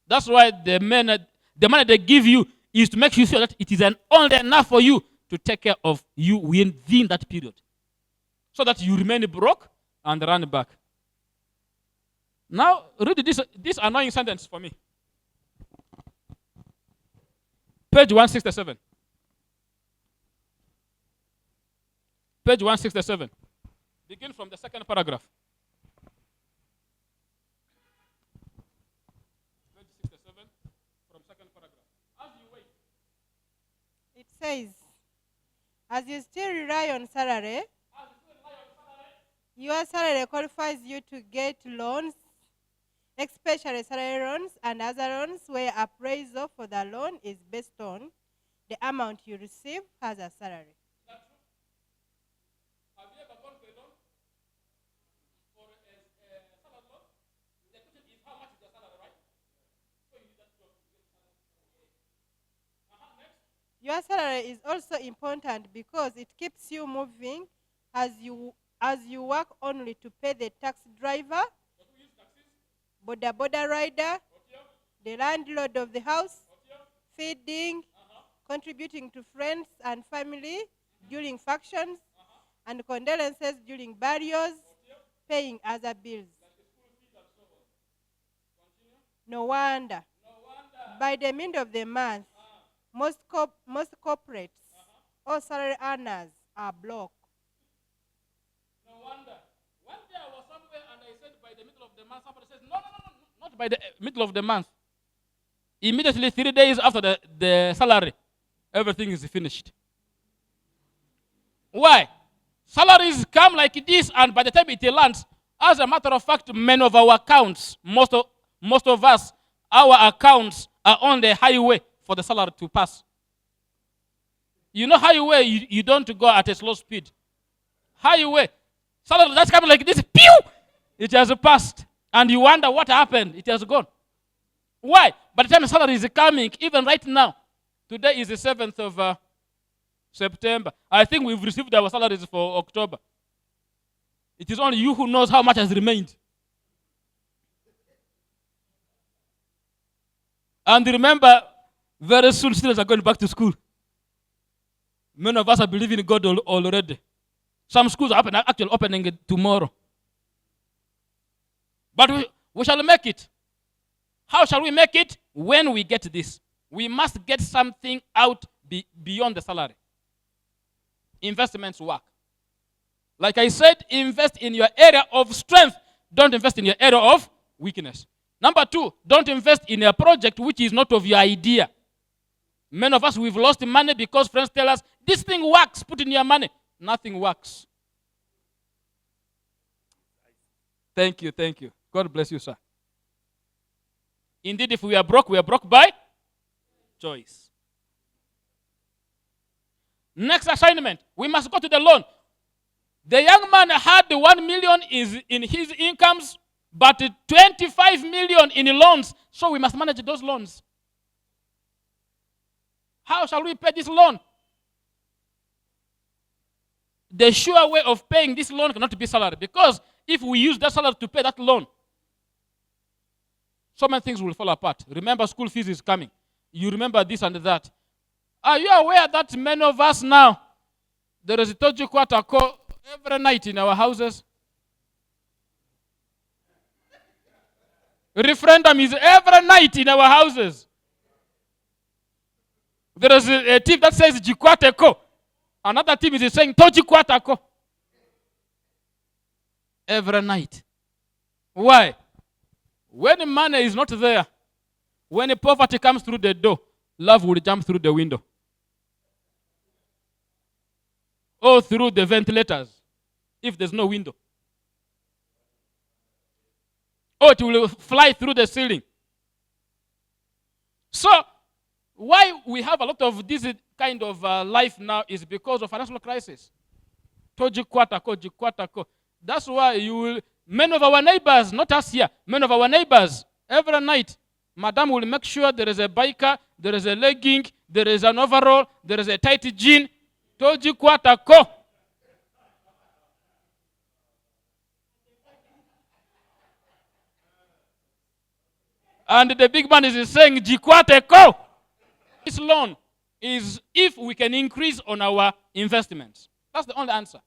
That's why the money they give you is to make sure that it is only enough for you to take care of you within that period. So that you remain broke and run back. Now, read this annoying sentence for me. Page 167. Page 167. Begin from the second paragraph. Page 67 from second paragraph. As you wait. It says, as you still rely on salary, your salary qualifies you to get loans, especially salary loans and other loans where appraisal for the loan is based on the amount you receive as a salary. Is that true? Have you ever gone for a loan? For a salary loan? The question is how much is the salary, right? So you need that to get salary. Next. Your salary is also important because it keeps you moving as you work only to pay the taxi driver, border rider, the landlord of the house, feeding, contributing to friends and family during functions, and condolences during burials, paying other bills. No wonder. By the end of the month, most corporates or salary earners are broke. No wonder. One day I was somewhere and I said by the middle of the month, somebody says, no, not by the middle of the month. Immediately 3 days after the salary, everything is finished. Why? Salaries come like this, and by the time it lands, as a matter of fact, many of our accounts, most of us, our accounts are on the highway for the salary to pass. You know highway, you don't go at a slow speed. Highway, salary that's coming like this, pew! It has passed. And you wonder what happened. It has gone. Why? By the time the salary is coming, even right now, today is the 7th of September. I think we've received our salaries for October. It is only you who knows how much has remained. And remember, very soon students are going back to school. Many of us are believing in God already. Some schools are actually opening tomorrow. But we shall make it. How shall we make it? When we get this. We must get something out beyond the salary. Investments work. Like I said, invest in your area of strength. Don't invest in your area of weakness. Number 2, don't invest in a project which is not of your idea. Many of us, we've lost money because friends tell us, this thing works, put in your money. Nothing works. Thank you. God bless you, sir. Indeed, if we are broke by choice. Next assignment, we must go to the loan. The young man had 1 million in his incomes, but 25 million in loans. So we must manage those loans. How shall we pay this loan? The sure way of paying this loan cannot be salary, because if we use that salary to pay that loan, so many things will fall apart. Remember, school fees is coming. You remember this and that. Are you aware that many of us now, there is a Toji Quarter call every night in our houses? Referendum is every night in our houses. There is a team that says Jikwateko. Another team is saying Tojikwatako. Every night. Why? When money is not there, when poverty comes through the door, love will jump through the window. Or through the ventilators, if there's no window. Or it will fly through the ceiling. So, why we have a lot of this kind of life now is because of financial crisis. That's why many of our neighbors, not us here, many of our neighbors, every night, Madam will make sure there is a biker, there is a legging, there is an overall, there is a tight jean. Tojikwatako. And the big man is saying, Jikwateko. This loan is if we can increase on our investments. That's the only answer.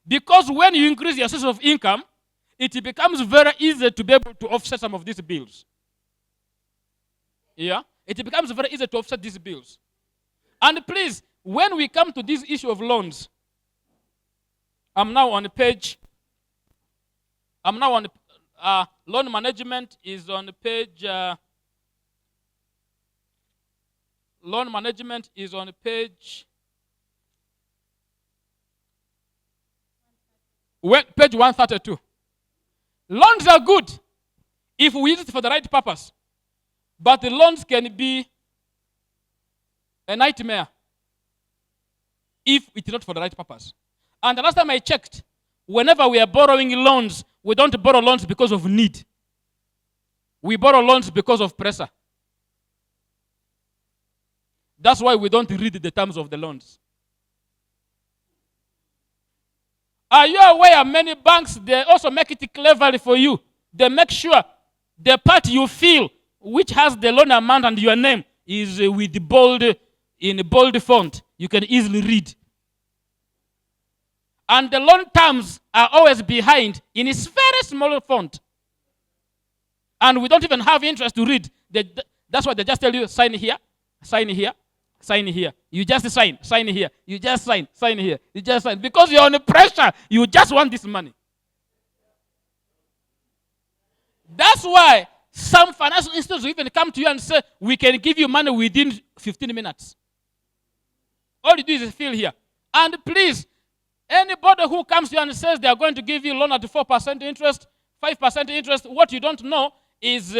Because when you increase your source of income, it becomes very easy to be able to offset some of these bills. Yeah? It becomes very easy to offset these bills. And please, when we come to this issue of loans, I'm now on loan management is on page, loan management is on page 132. Loans are good if we use it for the right purpose. But the loans can be a nightmare if it is not for the right purpose. And the last time I checked, whenever we are borrowing loans, we don't borrow loans because of need. We borrow loans because of pressure. That's why we don't read the terms of the loans. Are you aware many banks, they also make it cleverly for you. They make sure the part you fill, which has the loan amount and your name, is with in bold font. You can easily read. And the loan terms are always behind in a very small font. And we don't even have interest to read. That's why they just tell you, sign here, sign here, sign here. You just sign here. You just sign here. You just sign. Because you're under pressure. You just want this money. That's why some financial institutions will even come to you and say, we can give you money within 15 minutes. All you do is fill here. And please, anybody who comes to you and says they are going to give you loan at 4% interest, 5% interest, what you don't know is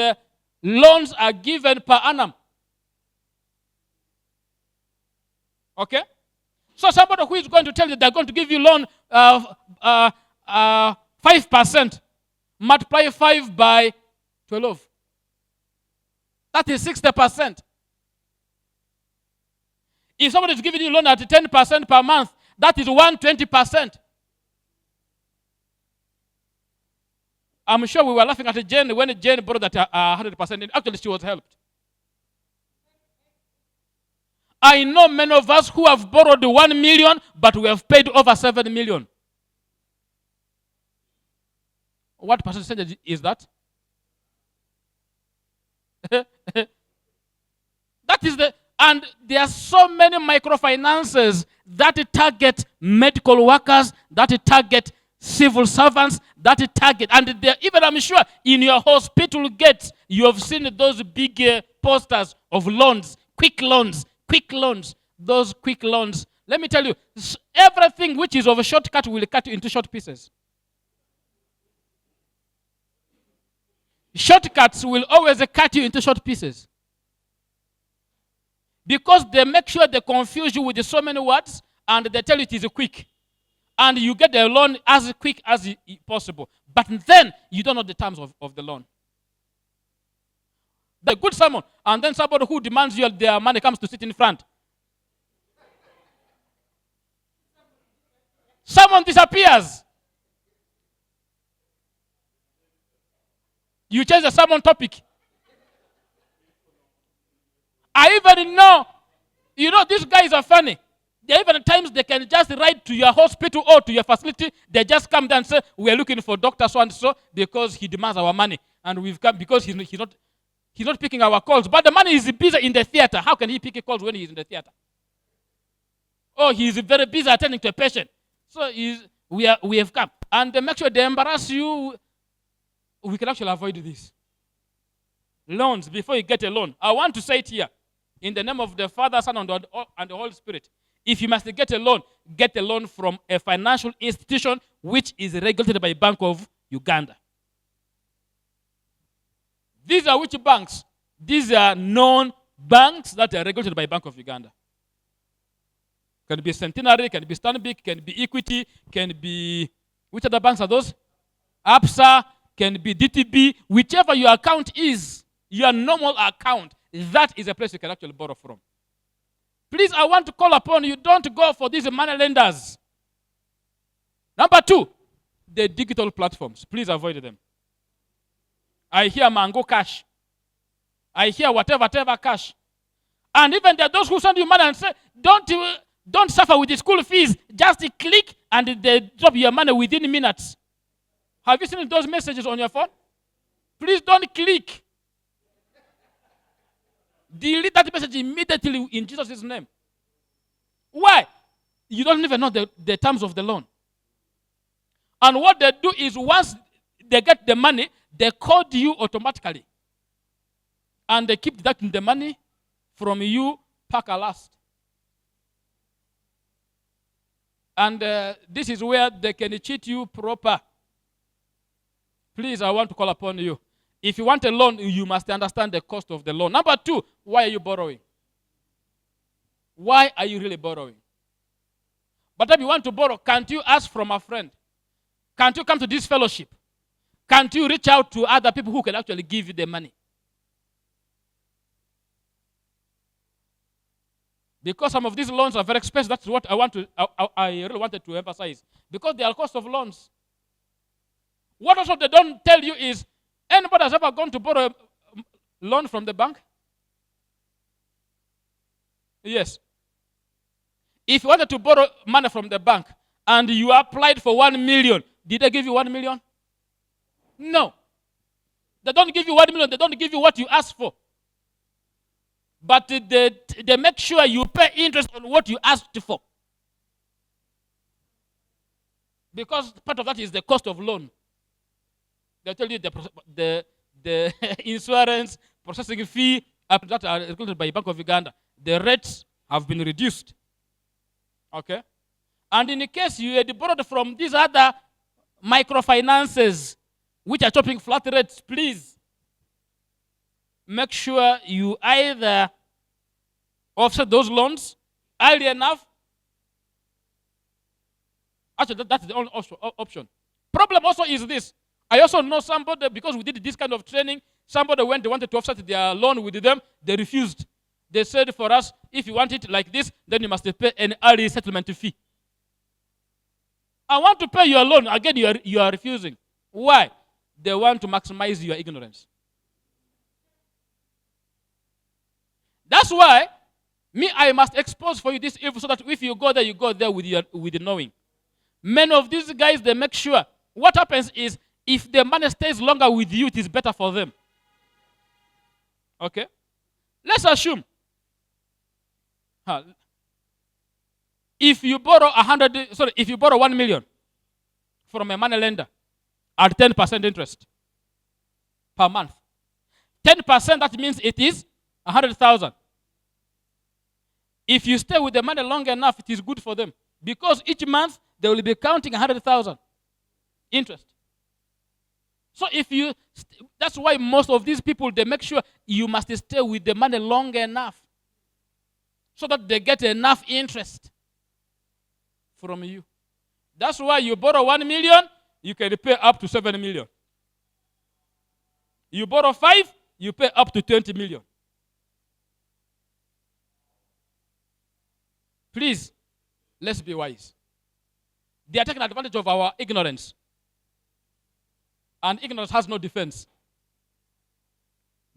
loans are given per annum. Okay? So somebody who is going to tell you they're going to give you loan 5%, multiply 5 by 12. That is 60%. If somebody is giving you loan at 10% per month, that is 120%. I'm sure we were laughing at Jane when Jane borrowed that 100%. Actually, she was helped. I know many of us who have borrowed 1 million, but we have paid over 7 million. What percentage is that? That is and there are so many microfinances that target medical workers, that target civil servants, that target, and even I'm sure in your hospital gates, you have seen those big posters of loans, quick loans, those quick loans. Let me tell you, everything which is of a shortcut will cut you into short pieces. Shortcuts will always cut you into short pieces. Because they make sure they confuse you with so many words and they tell you it is quick. And you get the loan as quick as possible. But then you don't know the terms of the loan. The good someone, and then somebody who demands you their money comes to sit in front. Someone disappears. You change the sermon topic. I even know, these guys are funny. There are even times they can just write to your hospital or to your facility. They just come down and say, we are looking for Dr. So-and-so because he demands our money. And we've come because he's not picking our calls. But the man is busy in the theater. How can he pick a calls when he's in the theater? Oh, he's very busy attending to a patient. So we have come. And they make sure they embarrass you. We can actually avoid this. Loans, before you get a loan. I want to say it here. In the name of the Father, Son, and the Holy Spirit. If you must get a loan from a financial institution which is regulated by Bank of Uganda. These are which banks? These are known banks that are regulated by Bank of Uganda. Can be Centenary, can be Stanbic, can be Equity, can be, which other banks are those? APSA, can be DTB, whichever your account is, your normal account, that is a place you can actually borrow from. Please, I want to call upon you, don't go for these money lenders. Number 2, the digital platforms. Please avoid them. I hear Mango Cash. I hear whatever cash. And even there are those who send you money and say, don't suffer with the school fees. Just click and they drop your money within minutes. Have you seen those messages on your phone? Please don't click. Delete that message immediately in Jesus' name. Why? You don't even know the terms of the loan. And what they do is once they get the money, they code you automatically. And they keep deducting the money from you, pack a last. And this is where they can cheat you proper. Please, I want to call upon you. If you want a loan, you must understand the cost of the loan. Number 2, why are you borrowing? Why are you really borrowing? But if you want to borrow, can't you ask from a friend? Can't you come to this fellowship? Can't you reach out to other people who can actually give you the money? Because some of these loans are very expensive. That's what I really wanted to emphasize. Because they are cost of loans. What also they don't tell you is, anybody has ever gone to borrow a loan from the bank? Yes. If you wanted to borrow money from the bank and you applied for 1 million, did they give you 1 million? No. They don't give you 1 million. They don't give you what you asked for. But they make sure you pay interest on what you asked for. Because part of that is the cost of loan. They tell you the insurance, processing fee, that are regulated by Bank of Uganda. The rates have been reduced. Okay? And in the case you had borrowed from these other microfinances, which are chopping flat rates, please make sure you either offset those loans early enough. Actually, that's the only option. Problem also is this. I also know somebody, because we did this kind of training, somebody they wanted to offset their loan with them, they refused. They said for us, if you want it like this, then you must pay an early settlement fee. I want to pay your loan. Again, you are refusing. Why? They want to maximize your ignorance. That's why I must expose for you this evil so that if you go there with the knowing. Many of these guys, they make sure. What happens is, if the money stays longer with you, it is better for them. Okay? Let's assume. If you borrow 1 million from a money lender at 10% interest per month. 10%, that means it is 100,000. If you stay with the money long enough, it is good for them. Because each month, they will be counting 100,000 interest. So that's why most of these people, they make sure you must stay with the money long enough so that they get enough interest from you. That's why you borrow 1 million, you can pay up to 7 million. You borrow 5, you pay up to 20 million. Please, let's be wise. They are taking advantage of our ignorance. And ignorance has no defense.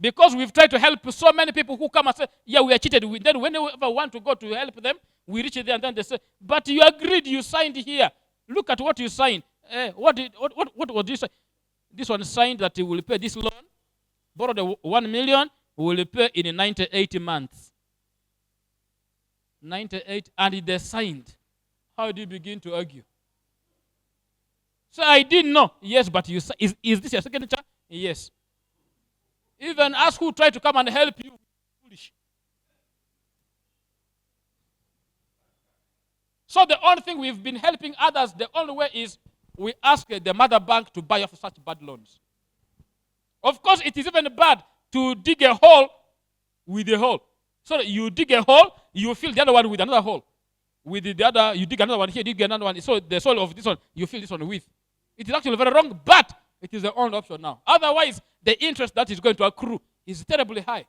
Because we've tried to help so many people who come and say, yeah, we are cheated. Then whenever we want to go to help them, We reach there and then they say, but you agreed, you signed here. Look at what you signed. What was this? This one signed that he will pay this loan, borrow the 1 million, will pay in 98 months. 98, and they signed. How do you begin to argue? So I didn't know. Yes, but you is this your signature? Yes. Even us who try to come and help you, foolish. So the only thing we've been helping others, the only way is we ask the mother bank to buy off such bad loans. Of course, it is even bad to dig a hole with a hole. So that you dig a hole, you fill the other one with another hole. With the other, you dig another one here, dig another one. So the soil of this one, you fill this one with. It is actually very wrong, but it is the only option now. Otherwise, the interest that is going to accrue is terribly high.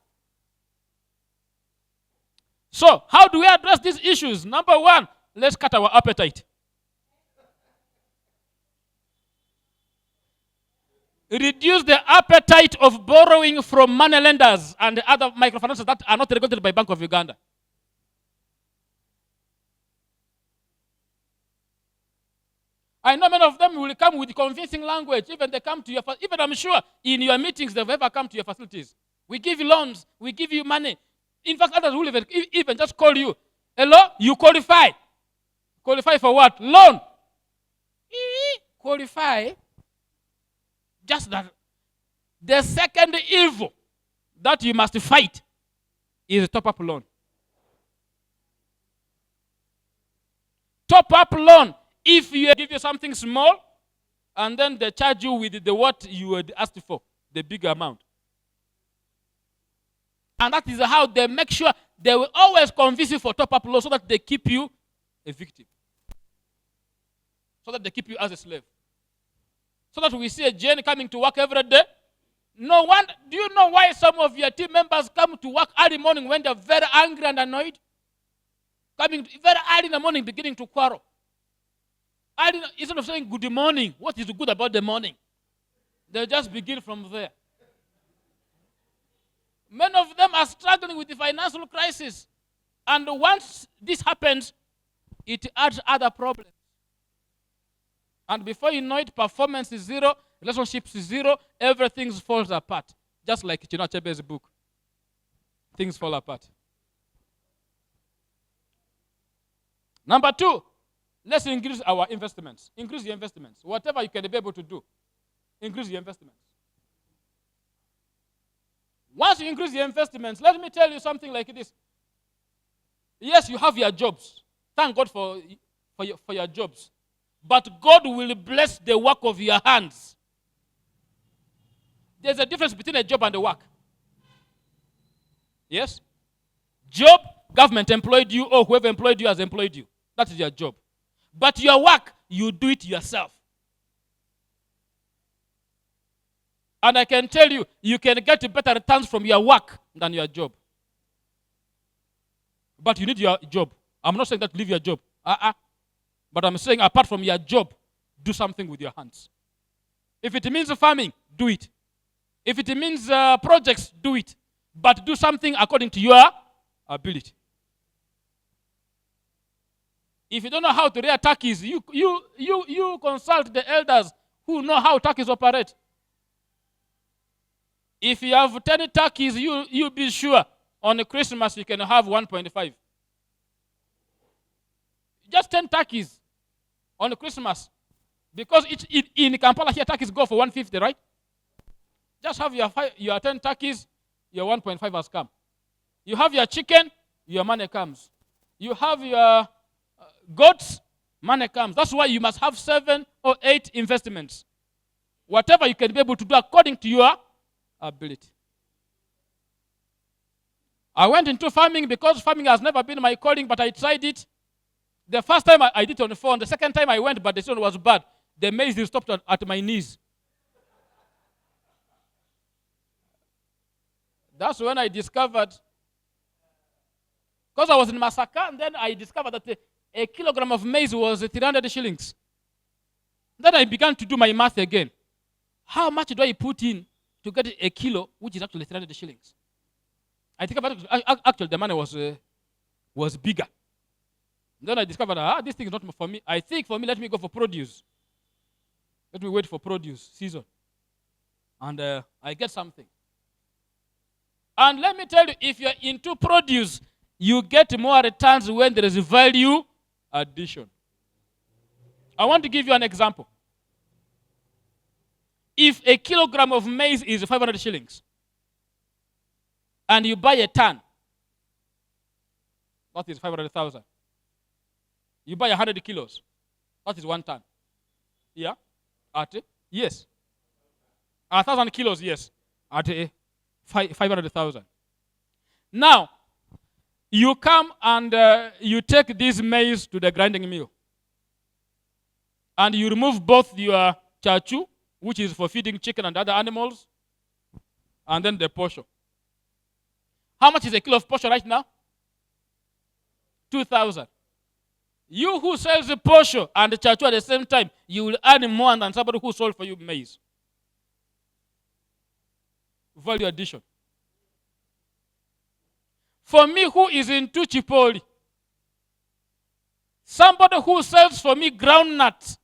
So, how do we address these issues? Number one, let's cut our appetite. Reduce the appetite of borrowing from money lenders and other microfinances that are not regulated by Bank of Uganda. I know many of them will come with convincing language. Even they come to your, even I'm sure in your meetings they've ever come to your facilities. We give you loans, we give you money. In fact, others will even just call you. Hello, you qualify. Qualify for what? Loan. Qualify. Just that. The second evil that you must fight is top-up loan. Top-up loan. If you give you something small, and then they charge you with the what you had asked for, the big amount. And that is how they make sure they will always convince you for top-up loan so that they keep you a victim. So that they keep you as a slave. So that we see a Jane coming to work every day. No one, do you know why some of your team members come to work early morning when they're very angry and annoyed? Coming very early in the morning, beginning to quarrel. Instead of saying good morning, what is good about the morning? They'll just begin from there. Many of them are struggling with the financial crisis. And once this happens, it adds other problems. And before you know it, performance is zero, relationships is zero, everything falls apart. Just like Chinua Achebe's book. Things fall apart. Number two, let's increase our investments. Increase your investments. Whatever you can be able to do, increase your investments. Once you increase your investments, let me tell you something like this. Yes, you have your jobs. Thank God for your jobs. But God will bless the work of your hands. There's a difference between a job and a work. Yes? Job, government employed you, or whoever employed you has employed you. That is your job. But your work, you do it yourself. And I can tell you, you can get better returns from your work than your job. But you need your job. I'm not saying that leave your job. But I'm saying apart from your job, do something with your hands. If it means farming, do it. If it means projects, do it. But do something according to your ability. If you don't know how to rear turkeys, you consult the elders who know how turkeys operate. If you have 10 turkeys, you be sure on Christmas you can have 1.5. Just 10 turkeys on Christmas. Because in Kampala here, turkeys go for 150, right? Just have your 10 turkeys, your 1.5 has come. You have your chicken, your money comes. You have your goats, money comes. That's why you must have 7 or 8 investments. Whatever you can be able to do according to your ability. I went into farming because farming has never been my calling, but I tried it. The first time I did it on the phone. The second time I went, but the soil was bad. The maize stopped at my knees. That's when I discovered, because I was in Masaka, and then I discovered that a kilogram of maize was 300 shillings. Then I began to do my math again. How much do I put in to get a kilo, which is actually 300 shillings? I think about it, actually the money was bigger. Then I discovered, this thing is not for me. I think for me, let me go for produce. Let me wait for produce season. And I get something. And let me tell you, if you're into produce, you get more returns when there is value addition. I want to give you an example. If a kilogram of maize is 500 shillings, and you buy a ton, that is 500,000. You buy 100 kilos, that is 1 ton. Yeah? Yes. 1,000 kilos, yes. At 500,000. Now, you come and you take this maize to the grinding mill. And you remove both your chachu, which is for feeding chicken and other animals, and then the posho. How much is a kilo of posho right now? 2,000. You who sells the posho and the chachu at the same time, you will earn more than somebody who sold for you maize. Value addition. For me who is into chipoli, somebody who sells for me groundnuts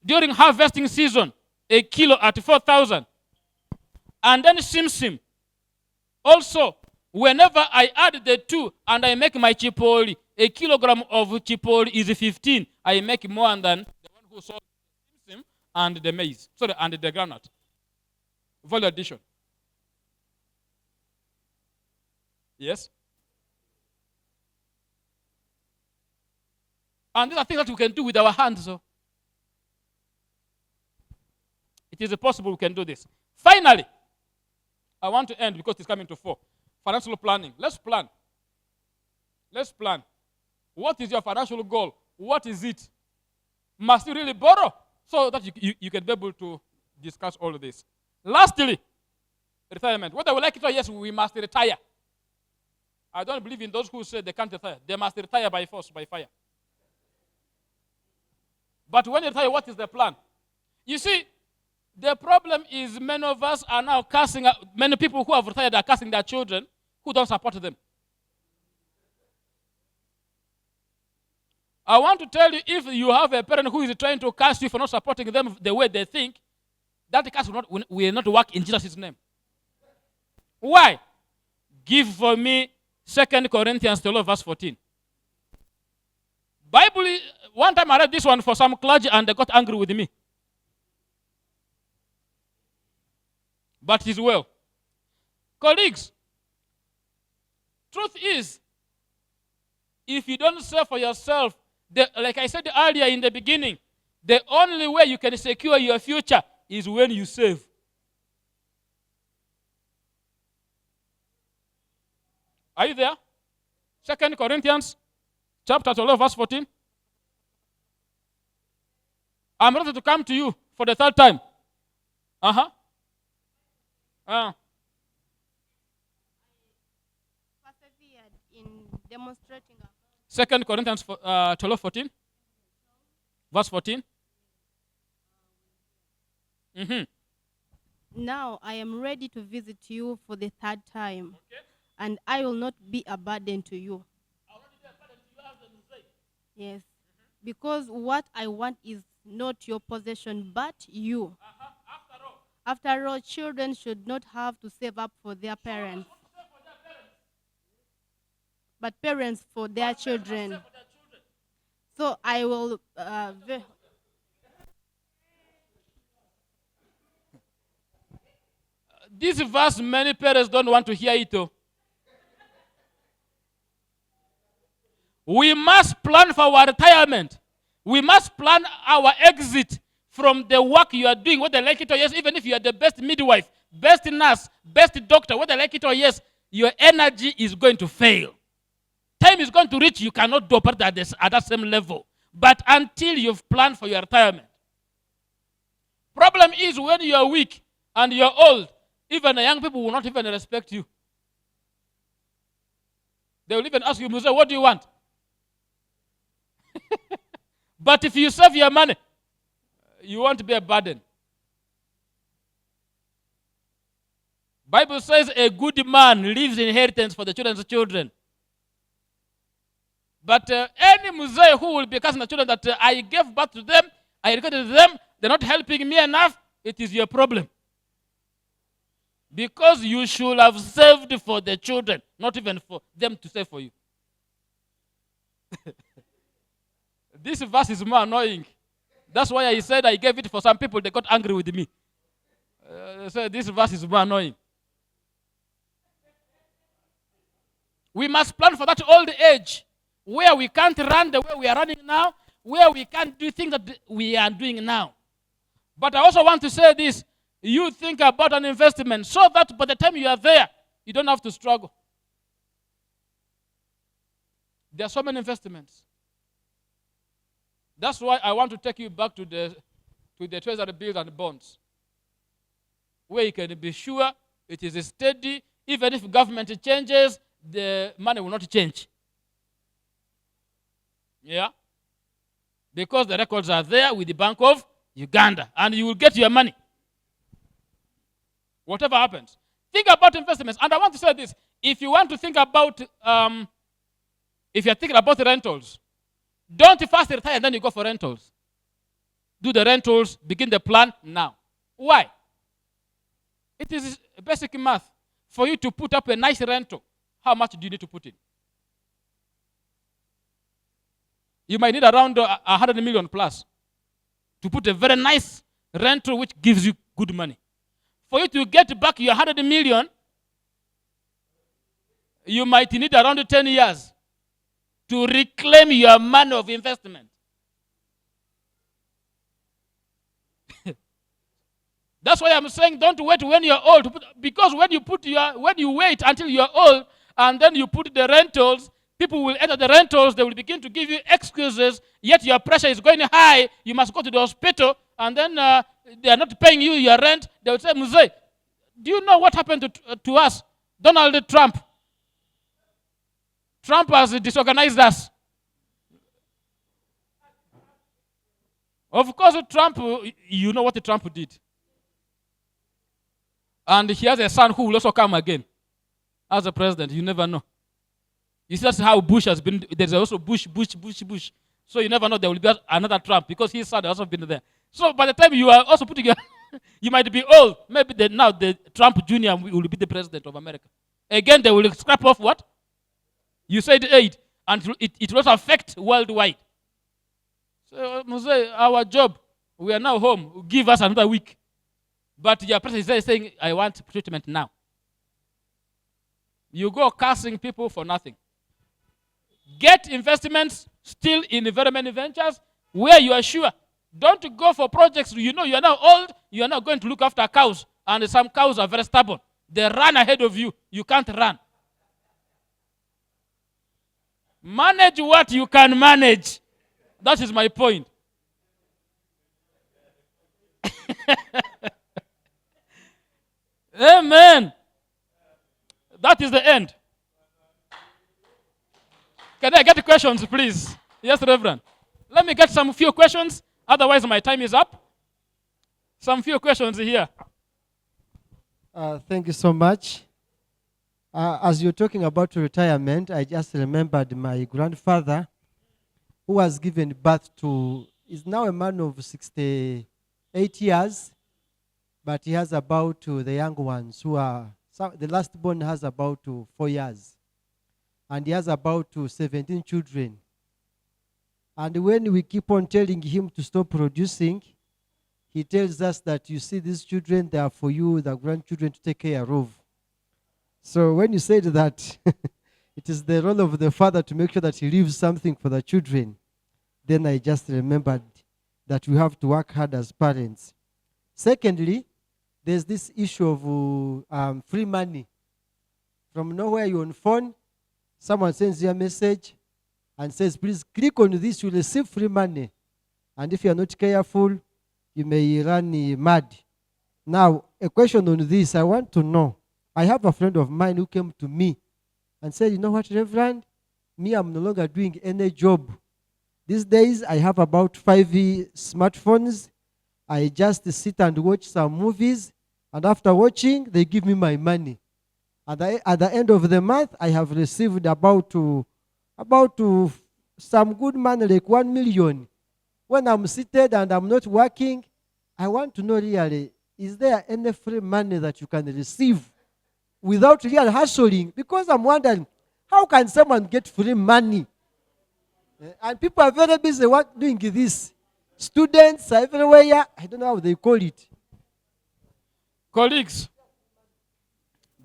during harvesting season, a kilo at 4,000. And then simsim. Also, whenever I add the two and I make my chipoli, a kilogram of chipoli is 15. I make more than the one who sold the simsim and the maize. Sorry, and the groundnut. Value addition. Yes? And these are things that we can do with our hands. So it is possible we can do this. Finally, I want to end because it's coming to 4. Financial planning. Let's plan. Let's plan. What is your financial goal? What is it? Must you really borrow? So that you can be able to discuss all of this. Lastly, retirement. Whether we like it or yes, we must retire. I don't believe in those who say they can't retire. They must retire by force, by fire. But when you retire, what is the plan? You see, the problem is many of us are now cursing, many people who have retired are cursing their children who don't support them. I want to tell you, if you have a parent who is trying to curse you for not supporting them the way they think, that curse will not work in Jesus' name. Why? Give for me 2 Corinthians 12, verse 14. Bible, one time I read this one for some clergy and they got angry with me. But it's well. Colleagues, truth is, if you don't save for yourself, like I said earlier in the beginning, the only way you can secure your future is when you save. Are you there? 2 Corinthians chapter 12, verse 14. I'm ready to come to you for the 3rd time. Persevered in demonstrating. 2 Corinthians 12, 14. Verse 14. Now I am ready to visit you for the 3rd time, Okay. and I will not be a burden to you. Yes, because what I want is not your possession, but you. After all, children should not have to save up for their parents, but parents for their children. So I will. This verse, many parents don't want to hear it. Though. We must plan for our retirement. We must plan our exit from the work you are doing, whether they like it or yes, even if you are the best midwife, best nurse, best doctor, whether they like it or yes, your energy is going to fail. Time is going to reach, you cannot do operate at that same level. But until you've planned for your retirement. Problem is when you are weak and you are old, even the young people will not even respect you. They will even ask you, Musa, what do you want? But if you save your money, you won't be a burden. Bible says a good man leaves inheritance for the children's children. But any muzee who will be cursing the children that I gave birth to them, I educated them, they're not helping me enough, it is your problem. Because you should have saved for the children, not even for them to save for you. This verse is more annoying. That's why I said I gave it for some people, they got angry with me. So this verse is more annoying. We must plan for that old age where we can't run the way we are running now, where we can't do things that we are doing now. But I also want to say this. You think about an investment so that by the time you are there, you don't have to struggle. There are so many investments. That's why I want to take you back to the treasury bills and bonds, where you can be sure it is steady. Even if government changes, the money will not change. Yeah? Because the records are there with the Bank of Uganda, and you will get your money. Whatever happens. Think about investments. And I want to say this. If you want to think about, if you're thinking about rentals, don't first retire and then you go for rentals. Do the rentals, begin the plan now. Why? It is basic math. For you to put up a nice rental, how much do you need to put in? You might need around 100 million plus to put a very nice rental which gives you good money. For you to get back your 100 million, you might need around 10 years to reclaim your money of investment. That's why I'm saying don't wait when you're old, because when you wait until you're old and then you put the rentals, people will enter the rentals, they will begin to give you excuses, yet your pressure is going high, you must go to the hospital, and then they are not paying you your rent. They will say, Muzee, do you know what happened to us? Donald Trump. Trump has disorganized us. Of course, Trump, you know what Trump did. And he has a son who will also come again as a president. You never know. You see, that's how Bush has been. There's also Bush. So you never know there will be another Trump because his son has also been there. So by the time you are also putting your, you might be old. Maybe now the Trump Jr. will be the president of America. Again, they will scrap off what? You said 8. And it will also affect worldwide. So, Muzee, our job, we are now home. Give us another week. But your president is saying, I want treatment now. You go cursing people for nothing. Get investments still in very many ventures where you are sure. Don't go for projects you know you are now old, you are now going to look after cows, and some cows are very stubborn. They run ahead of you. You can't run. Manage what you can manage. That is my point. Amen. That is the end. Can I get questions, please? Yes, Reverend. Let me get some few questions. Otherwise, my time is up. Some few questions here. Thank you so much. As you're talking about retirement, I just remembered my grandfather, who was given birth to, is now a man of 68 years, but he has about the young ones who are, the last born has about 4 years. And he has about 17 children. And when we keep on telling him to stop producing, he tells us that, you see, these children, they are for you, the grandchildren, to take care of. So when you said that it is the role of the father to make sure that he leaves something for the children, then I just remembered that we have to work hard as parents. Secondly, there's this issue of free money. From nowhere, you're on phone, someone sends you a message and says, please click on this, you'll receive free money. And if you're not careful, you may run mad. Now, a question on this, I want to know. I have a friend of mine who came to me and said, you know what, Reverend? Me, I'm no longer doing any job. These days, I have about 5 smartphones. I just sit and watch some movies. And after watching, they give me my money. And at the end of the month, I have received about some good money like 1 million, when I'm seated and I'm not working, I want to know really, is there any free money that you can receive without really hustling? Because I'm wondering, how can someone get free money? And people are very busy doing this. Students are everywhere. I don't know how they call it. Colleagues,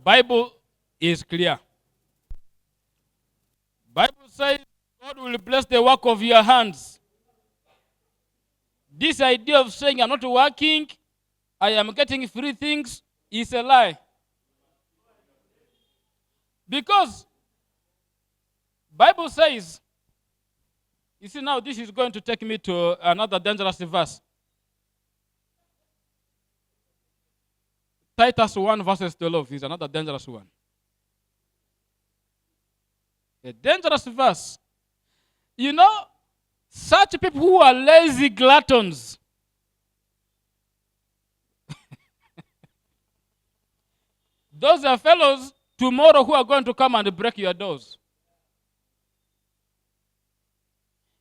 Bible is clear. Bible says God will bless the work of your hands. This idea of saying I'm not working, I am getting free things, is a lie. Because Bible says, you see now this is going to take me to another dangerous verse. Titus 1 verses 12 is another dangerous one. A dangerous verse. You know, such people who are lazy gluttons, those are fellows tomorrow who are going to come and break your doors.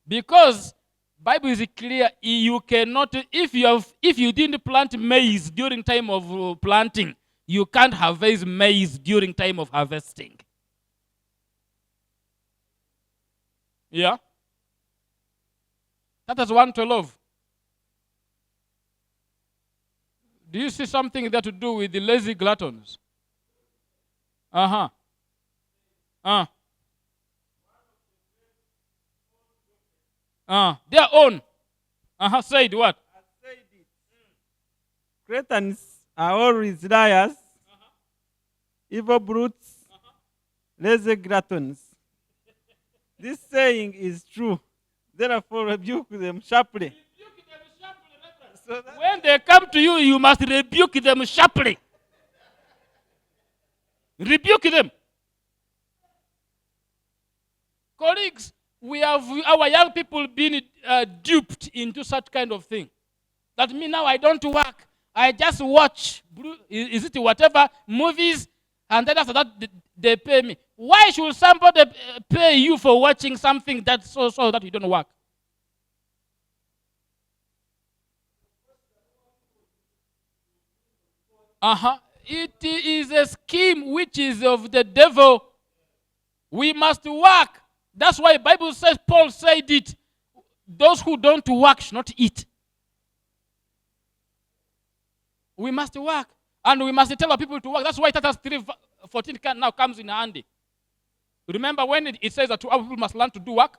Because Bible is clear, you cannot, if you didn't plant maize during time of planting, you can't harvest maize during time of harvesting. Yeah? That is 1:12. Do you see something there to do with the lazy gluttons? Uh-huh. Their own. Said what? I said it. Cretans are always liars, evil brutes, lazy gluttons. This saying is true. Therefore, rebuke them sharply. So When they come to you, you must rebuke them sharply. Rebuke them. Colleagues, we have our young people been duped into such kind of thing. That means now I don't work. I just watch, is it whatever, movies, and then after that they pay me. Why should somebody pay you for watching something that's so that you don't work? It is a scheme which is of the devil. We must work. That's why the Bible says, Paul said it, those who don't work should not eat. We must work. And we must tell our people to work. That's why Titus 3:14 now comes in handy. Remember when it says that our people must learn to do work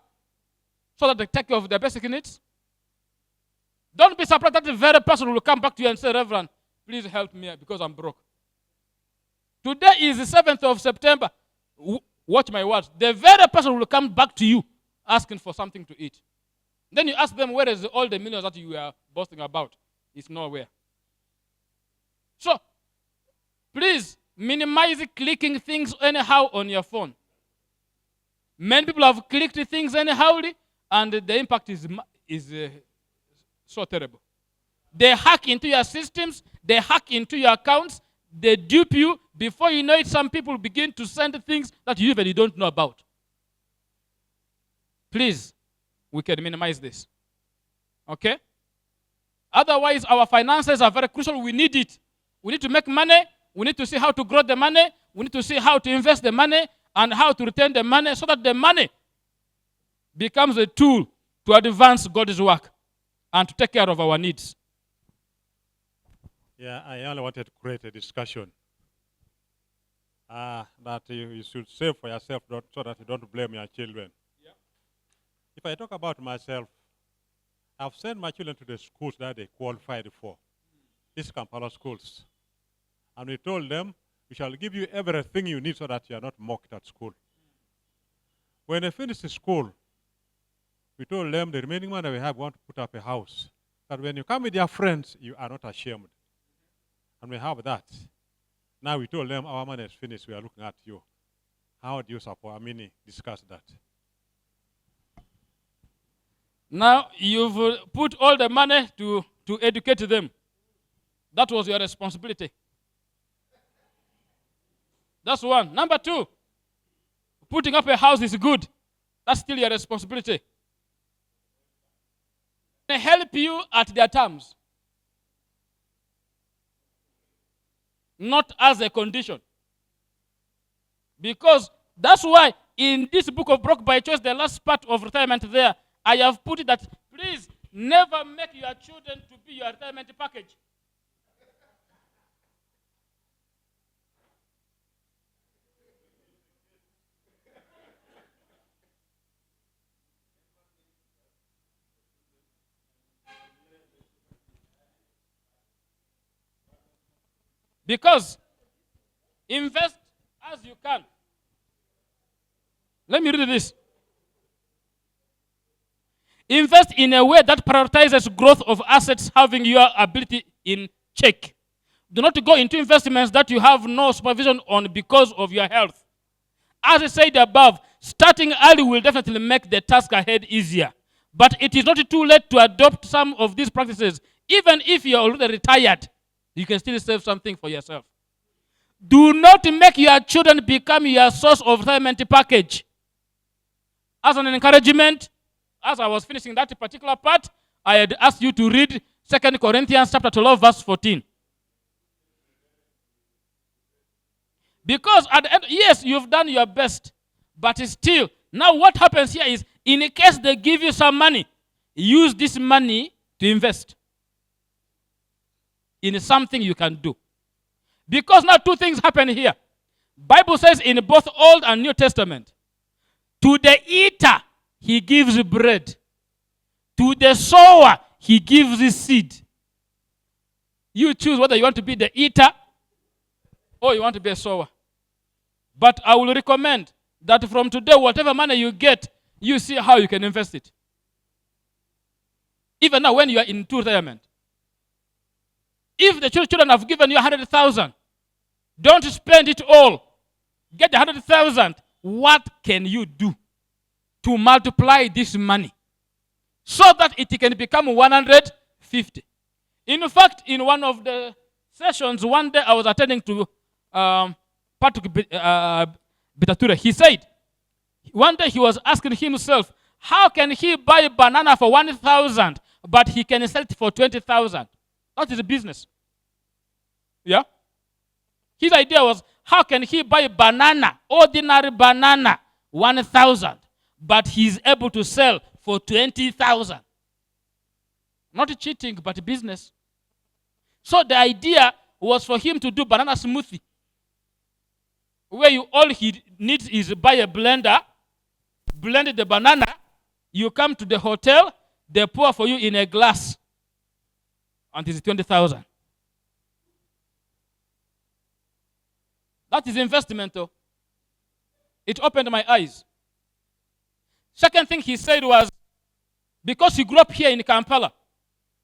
so that they take care of their basic needs? Don't be surprised that the very person will come back to you and say, Reverend, please help me because I'm broke. Today is the 7th of September. Watch my words. The very person will come back to you asking for something to eat. Then you ask them, where is all the millions that you are boasting about? It's nowhere. So, please minimize clicking things anyhow on your phone. Many people have clicked things anyhowly, and the impact is so terrible. They hack into your systems, they hack into your accounts, they dupe you. Before you know it, some people begin to send things that you even don't know about. Please, we can minimize this. Okay? Otherwise, our finances are very crucial. We need it. We need to make money. We need to see how to grow the money. We need to see how to invest the money and how to return the money so that the money becomes a tool to advance God's work and to take care of our needs. Yeah, I only wanted to create a discussion that you should save for yourself so that you don't blame your children. Yeah. If I talk about myself, I've sent my children to the schools that they qualified for, these Kampala schools. And we told them, we shall give you everything you need so that you are not mocked at school. When they finished the school, we told them the remaining money we have, we want to put up a house. That when you come with your friends, you are not ashamed. And we have that. Now we told them our money is finished, we are looking at you. How do you support? Discuss that. Now you've put all the money to educate them. That was your responsibility. That's one. Number two, putting up a house is good. That's still your responsibility. They help you at their terms, not as a condition. Because that's why in this book of Broke by Choice, the last part of retirement there, I have put it that please never make your children to be your retirement package. Because invest as you can. Let me read this. Invest in a way that prioritizes growth of assets, having your ability in check. Do not go into investments that you have no supervision on because of your health. As I said above, starting early will definitely make the task ahead easier. But it is not too late to adopt some of these practices. Even if you're already retired, you can still save something for yourself. Do not make your children become your source of retirement package. As an encouragement, as I was finishing that particular part, I had asked you to read 2 Corinthians chapter 12, verse 14. Because at the end, yes, you've done your best, but still, now what happens here is, in case they give you some money, use this money to invest in something you can do. Because now two things happen here. Bible says in both Old and New Testament, to the eater, he gives bread. To the sower, he gives his seed. You choose whether you want to be the eater or you want to be a sower. But I will recommend that from today, whatever money you get, you see how you can invest it. Even now when you are into retirement. If the children have given you 100,000, don't spend it all. Get 100,000. What can you do to multiply this money so that it can become 150? In fact, in one of the sessions, one day I was attending to Patrick Bitature. He said, one day he was asking himself, how can he buy a banana for 1,000, but he can sell it for 20,000? That is a business. Yeah? His idea was, how can he buy a banana, ordinary banana, 1,000, but he's able to sell for 20,000? Not cheating, but business. So the idea was for him to do banana smoothie, where all he needs is buy a blender, blend the banana, you come to the hotel, they pour for you in a glass, and it's 20,000. That is investment, though. It opened my eyes. Second thing he said was, because he grew up here in Kampala,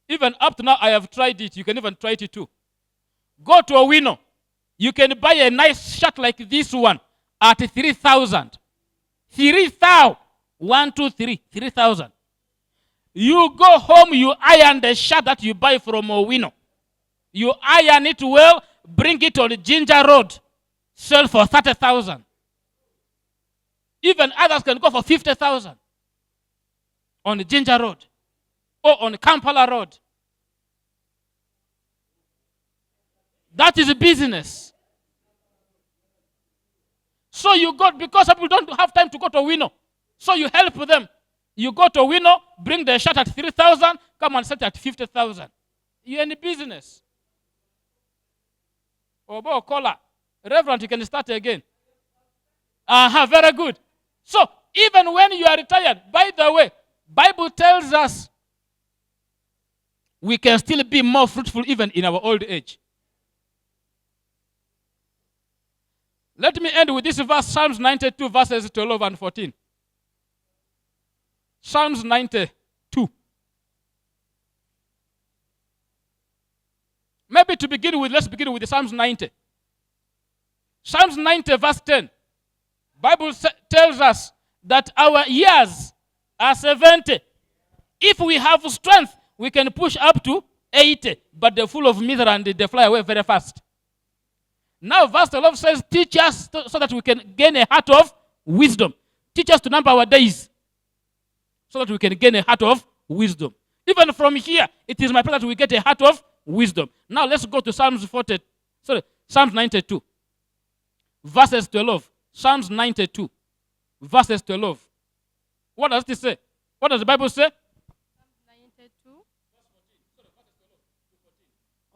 even up to now I have tried it, you can even try it too. Go to a Owino. You can buy a nice shirt like this one at 3,000. 3,000. 1, 2, 3. 3,000. You go home, you iron the shirt that you buy from Owino. You iron it well, bring it on Ginger Road, sell for 30,000. Even others can go for 50,000 on the Ginger Road or on Kampala Road. That is a business. So you go, because people don't have time to go to Owino, so you help them. You go to Owino, bring the shirt at 3,000, come and sell it at 50,000. You're in the business. Obo Kola. Reverend, you can start again. Very good. So, even when you are retired, by the way, Bible tells us we can still be more fruitful even in our old age. Let me end with this verse, Psalms 92, verses 12 and 14. Psalms 92. Maybe to begin with, let's begin with the Psalms 90. Psalms 90, verse 10. Bible tells us that our years are 70. If we have strength, we can push up to 80, but they're full of misery and they fly away very fast. Now, verse 12 says, teach us so that we can gain a heart of wisdom. Teach us to number our days so that we can gain a heart of wisdom. Even from here, it is my prayer that we get a heart of wisdom. Now let's go to Psalms 92, verses 12. Psalms 92, verses 12. What does it say? What does the Bible say? 92.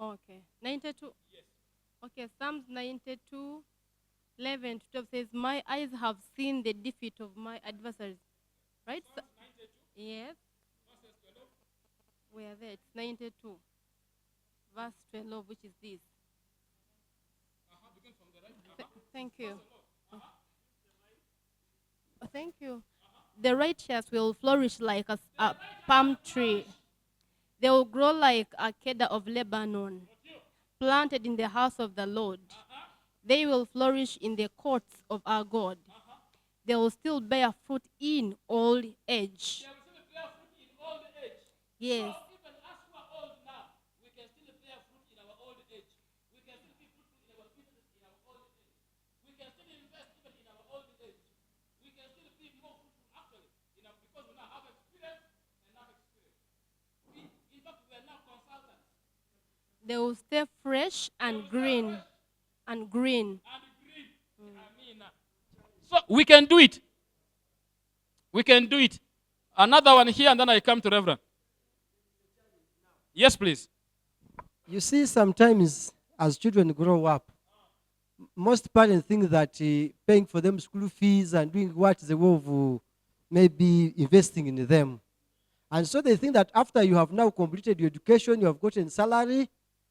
Okay. 92. Okay, Psalms 92, 11 to 12 says, my eyes have seen the defeat of my adversaries. Right? Yes. We are there. It's 92. Verse 12, which is this. Thank you. Thank you. The righteous will flourish like a palm tree. They will grow like a cedar of Lebanon, planted in the house of the Lord. They will flourish in the courts of our God. They will still bear fruit in old age. Yes. They will stay fresh and green. And green. So we can do it. We can do it. Another one here, and then I come to Reverend. Yes, please. You see, sometimes as children grow up, most parents think that paying for them school fees and doing what is the way of maybe investing in them. And so they think that after you have now completed your education, you have gotten salary,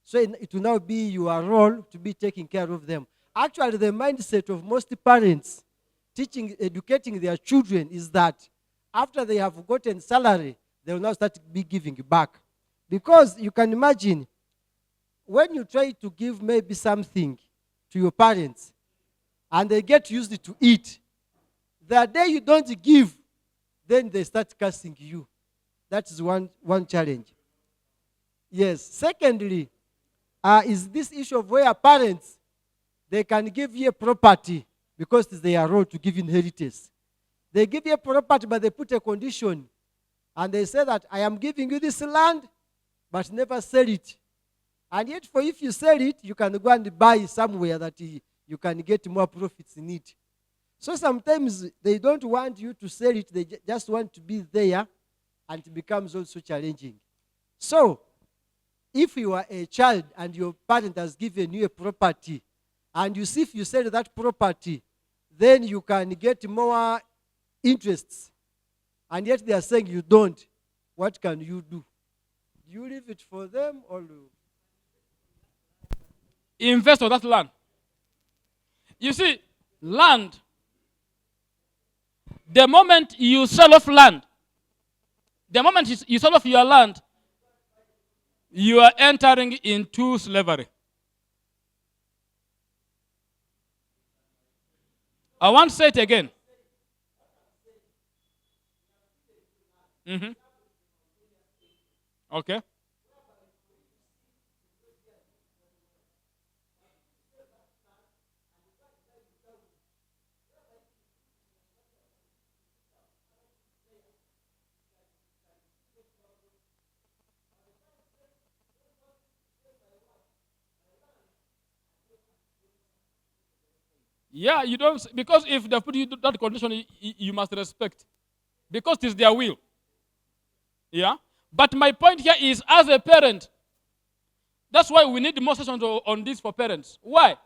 so it will now be your role to be taking care of them. Actually, the mindset of most parents educating their children is that after they have gotten salary, they will now start be giving back. Because you can imagine, when you try to give maybe something to your parents, and they get used to it, the day you don't give, then they start cursing you. That is one challenge. Yes. Secondly, is this issue of where parents, they can give you a property because it's their role to give inheritance. They give you a property, but they put a condition. And they say that I am giving you this land, but never sell it. And yet, if you sell it, you can go and buy somewhere that you can get more profits in it. So sometimes they don't want you to sell it, they just want to be there, and it becomes also challenging. So, if you are a child and your parent has given you a property, and you see if you sell that property, then you can get more interests. And yet they are saying you don't. What can you do? Do you leave it for them or Invest on that land. You see, land, the moment you sell off land, the moment you sell off your land, you are entering into slavery. I want to say it again. Mm-hmm. Okay. Yeah, you don't, because if they put you to that condition, you must respect. Because it is their will. Yeah? But my point here is, as a parent, that's why we need more sessions on this for parents. Why?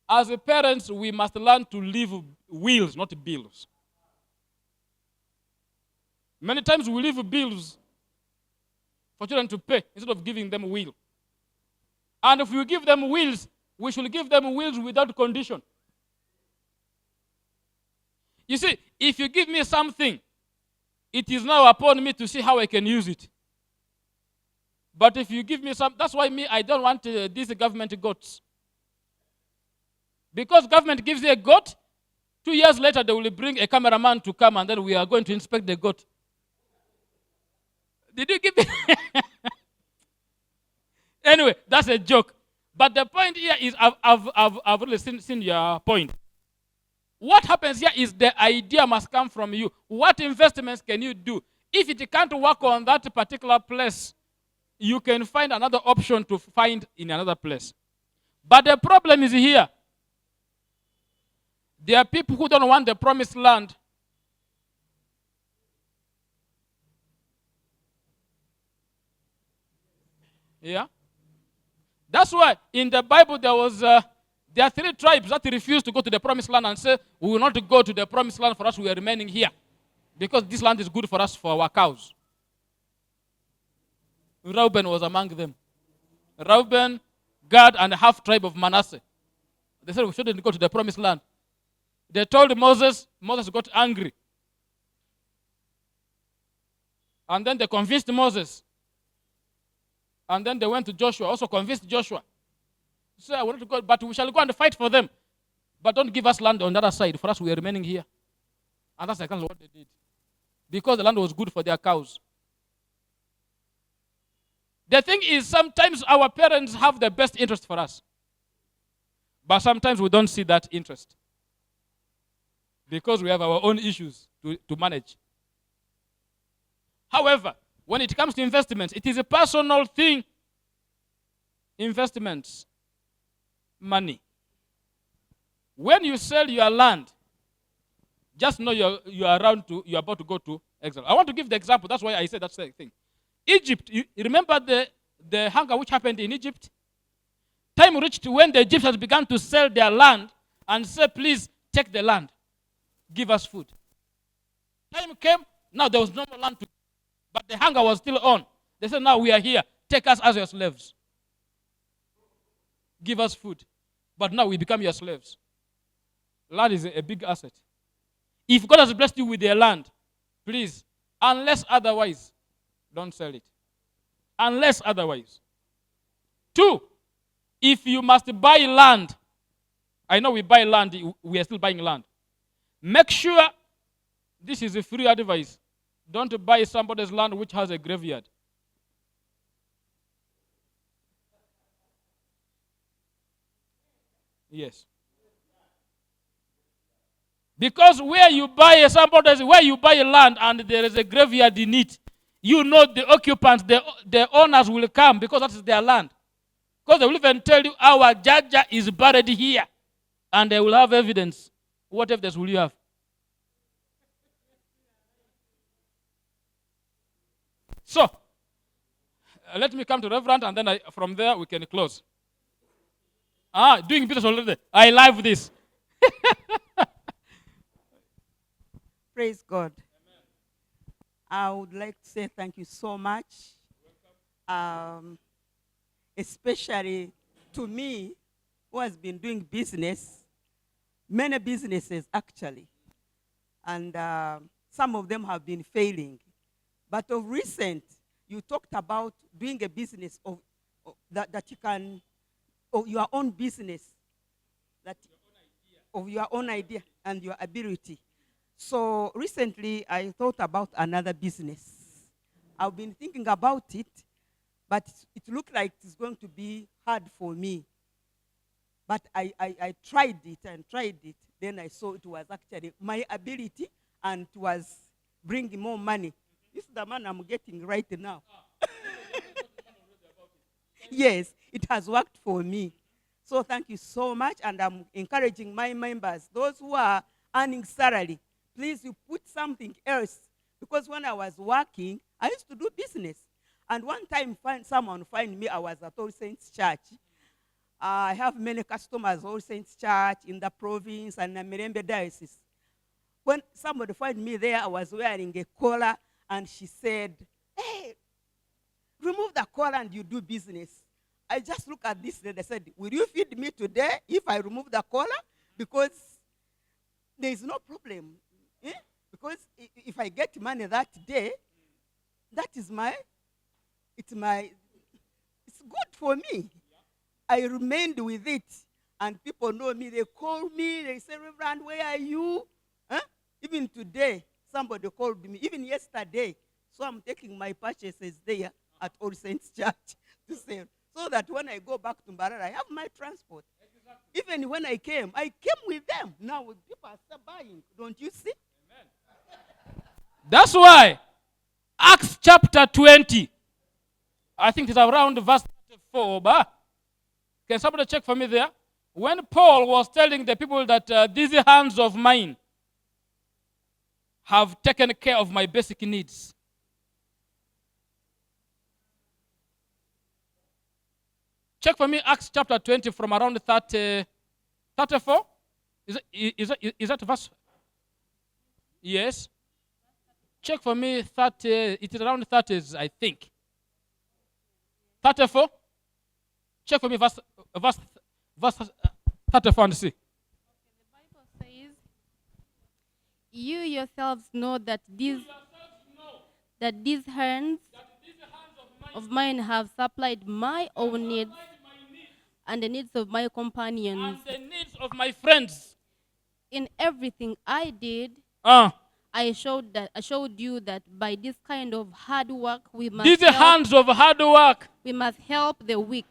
As a parents, we must learn to leave wills, not bills. Many times we leave bills for children to pay instead of giving them will. And if we give them wills, we should give them wills without condition. You see, if you give me something, it is now upon me to see how I can use it. But if you give me that's why I don't want these government goats. Because government gives you a goat, 2 years later they will bring a cameraman to come and then we are going to inspect the goat. Did you give me? Anyway, that's a joke. But the point here is, I've really seen your point. What happens here is the idea must come from you. What investments can you do? If it can't work on that particular place, you can find another option to find in another place. But the problem is here. There are people who don't want the promised land. Yeah? That's why in the Bible there are 3 tribes that refused to go to the promised land and say, we will not go to the promised land, for us we are remaining here. Because this land is good for us, for our cows. Reuben was among them. Reuben, Gad, and the half tribe of Manasseh. They said we shouldn't go to the promised land. They told Moses. Moses got angry. And then they convinced Moses. And then they went to Joshua, also convinced Joshua. So I want to go, but we shall go and fight for them. But don't give us land on the other side. For us, we are remaining here. And that's exactly what they did. Because the land was good for their cows. The thing is, sometimes our parents have the best interest for us. But sometimes we don't see that interest. Because we have our own issues to manage. However, when it comes to investments, it is a personal thing. Investments, money. When you sell your land, just know you're about to go to exile. I want to give the example. That's why I said that thing. Egypt, you remember the hunger which happened in Egypt? Time reached when the Egyptians began to sell their land and say, please take the land. Give us food. Time came, now there was no more land to give, but the hunger was still on. They said, now we are here. Take us as your slaves. Give us food. But now we become your slaves. Land is a big asset. If God has blessed you with their land, please, unless otherwise, don't sell it. Unless otherwise. 2, if you must buy land, I know we buy land, we are still buying land. Make sure, this is a free advice, don't buy somebody's land which has a graveyard. Yes. Because where you buy land and there is a graveyard in it, you know the occupants, the owners will come because that is their land. Because they will even tell you, our Jaja is buried here. And they will have evidence. What evidence will you have? So, let me come to Reverend, and then from there we can close. Doing business already. I love this. Praise God. Amen. I would like to say thank you so much. Especially to me, who has been doing business, many businesses actually. And some of them have been failing. But of recent, you talked about doing a business that you can, of your own business, of your own idea and your ability. So recently, I thought about another business. I've been thinking about it, but it looked like it's going to be hard for me. But I tried it and tried it. Then I saw it was actually my ability and it was bringing more money. This is the man I'm getting right now. Yes, it has worked for me. So thank you so much, and I'm encouraging my members, those who are earning salary, please you put something else. Because when I was working, I used to do business. And one time someone find me, I was at All Saints Church. I have many customers, All Saints Church, in the province and the Mirembe Diocese. When somebody find me there, I was wearing a collar, and she said, hey, remove the collar and you do business. I just look at this and I said, will you feed me today if I remove the collar? Because there is no problem. Eh? Because if I get money that day, that is it's good for me. I remained with it, and people know me. They call me, they say, Reverend, where are you? Huh? Even today, somebody called me, even yesterday. So I'm taking my purchases there at All Saints Church to sell. So that when I go back to Mbarara, I have my transport. Exactly. Even when I came with them. Now people are still buying. Don't you see? Amen. That's why Acts chapter 20. I think it's around verse 34. Can somebody check for me there? When Paul was telling the people that these hands of mine have taken care of my basic needs. Check for me Acts chapter 20 from around 34. Is that verse? Yes. Check for me 30. It is around 30s, I think. 34. Check for me verse 34 and see. The Bible says, you yourselves know that these hands of mine have supplied my own needs and the needs of my companions. And the needs of my friends. In everything I did, I showed you that by this kind of hard work we must we must help the weak.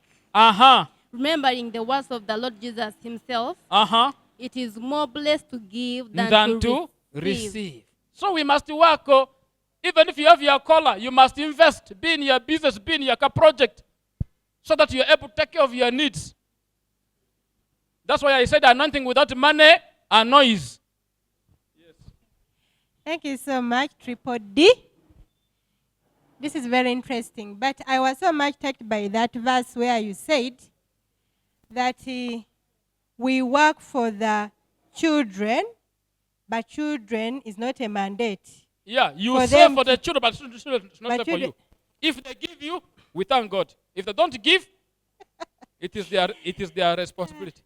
Remembering the words of the Lord Jesus himself, it is more blessed to give than to receive. So we must work. Even if you have your collar, you must invest. Be in your business, be in your project, so that you're able to take care of your needs. That's why I said anointing without money and noise. Yes. Thank you so much, Triple D. This is very interesting. But I was so much touched by that verse where you said that we work for the children, but children is not a mandate. Yeah, you For save them for the children, but it's not for you. If they give you, we thank God. If they don't give, it is their responsibility.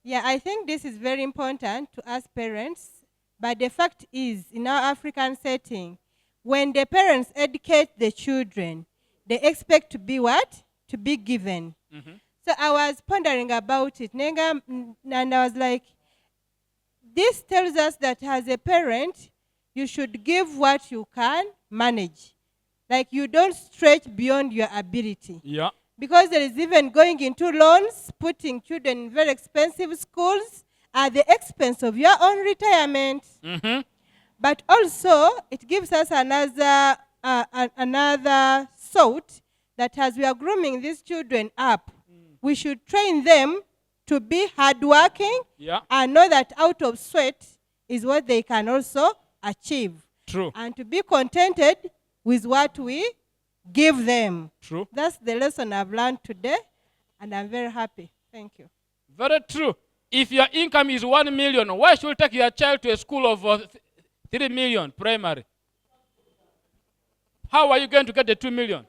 Yeah, I think this is very important to us parents. But the fact is, in our African setting, when the parents educate the children, they expect to be what? To be given. So I was pondering about it, and I was like, this tells us that as a parent, you should give what you can manage. Like you don't stretch beyond your ability. Yeah. Because there is even going into loans, putting children in very expensive schools at the expense of your own retirement. But also, it gives us another thought that as we are grooming these children up, we should train them to be hardworking and know that out of sweat is what they can also achieve. True. And to be contented with what we give them. True. That's the lesson I've learned today, and I'm very happy. Thank you. Very true. If your income is 1 million, why should you take your child to a school of 3 million primary? How are you going to get the 2 million?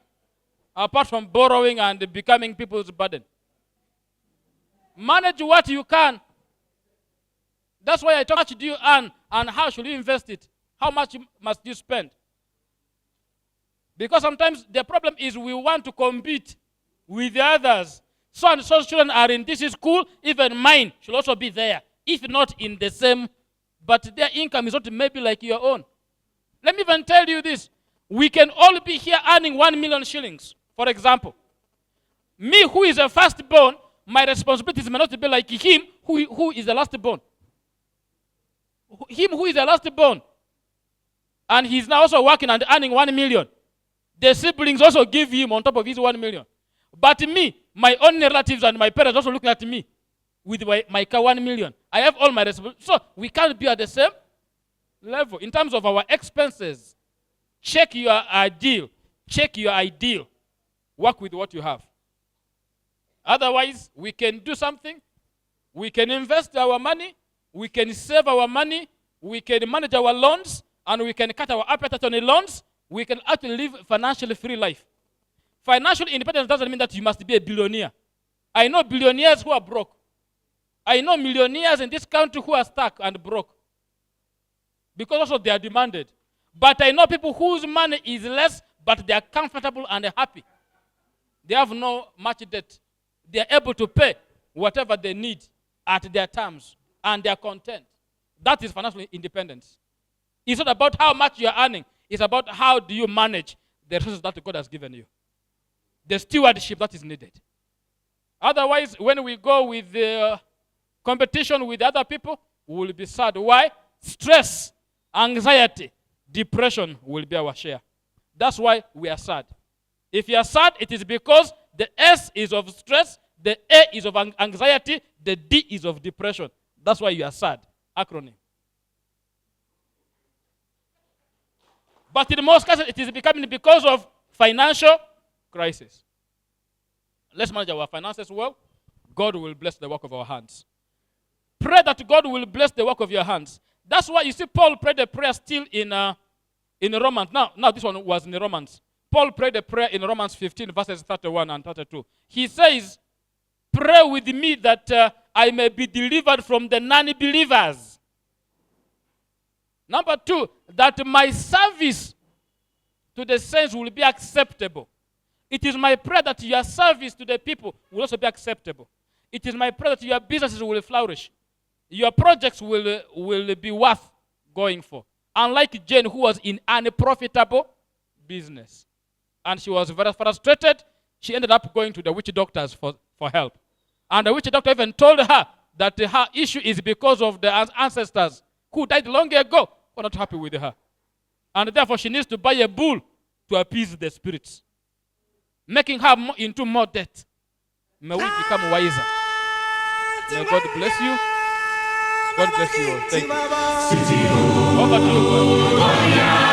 Apart from borrowing and becoming people's burden. Manage what you can. That's why I talk, how much do you earn and how should you invest it? How much must you spend? Because sometimes the problem is we want to compete with the others. So and so children are in this school, even mine should also be there. If not in the same, but their income is not maybe like your own. Let me even tell you this. We can all be here earning 1 million shillings, for example. Me who is a firstborn, my responsibilities may not be like him who is the lastborn. Him who is the lastborn. And he's now also working and earning 1 million. The siblings also give him on top of his 1 million. But me, my own relatives and my parents also looking at me with my 1 million. I have all my responsibilities. So we can't be at the same level. In terms of our expenses, check your ideal. Check your ideal. Work with what you have. Otherwise, we can do something. We can invest our money. We can save our money. We can manage our loans. And we can cut our appetite on the loans. We can actually live financially free life. Financial independence doesn't mean that you must be a billionaire. I know billionaires who are broke. I know millionaires in this country who are stuck and broke. Because also they are demanded. But I know people whose money is less, but they are comfortable and happy. They have no much debt. They are able to pay whatever they need at their terms, and they are content. That is financial independence. It's not about how much you are earning. It's about how do you manage the resources that God has given you. The stewardship that is needed. Otherwise, when we go with the competition with other people, we will be sad. Why? Stress, anxiety, depression will be our share. That's why we are sad. If you are sad, it is because the S is of stress, the A is of anxiety, the D is of depression. That's why you are sad. Acronym. But in most cases, it is becoming because of financial crisis. Let's manage our finances well. God will bless the work of our hands. Pray that God will bless the work of your hands. That's why you see Paul prayed a prayer still in Romans. Now this one was in Romans. Paul prayed a prayer in Romans 15, verses 31 and 32. He says, pray with me that I may be delivered from the non-believers. Number 2, that my service to the saints will be acceptable. It is my prayer that your service to the people will also be acceptable. It is my prayer that your businesses will flourish. Your projects will be worth going for. Unlike Jane, who was in unprofitable business. And she was very frustrated. She ended up going to the witch doctors for help. And the witch doctor even told her that her issue is because of the ancestors who died long ago who are not happy with her. And therefore she needs to buy a bull to appease the spirits, making her into more debt. May we become wiser. May God bless you. God bless you all. Thank you. Over to you, God.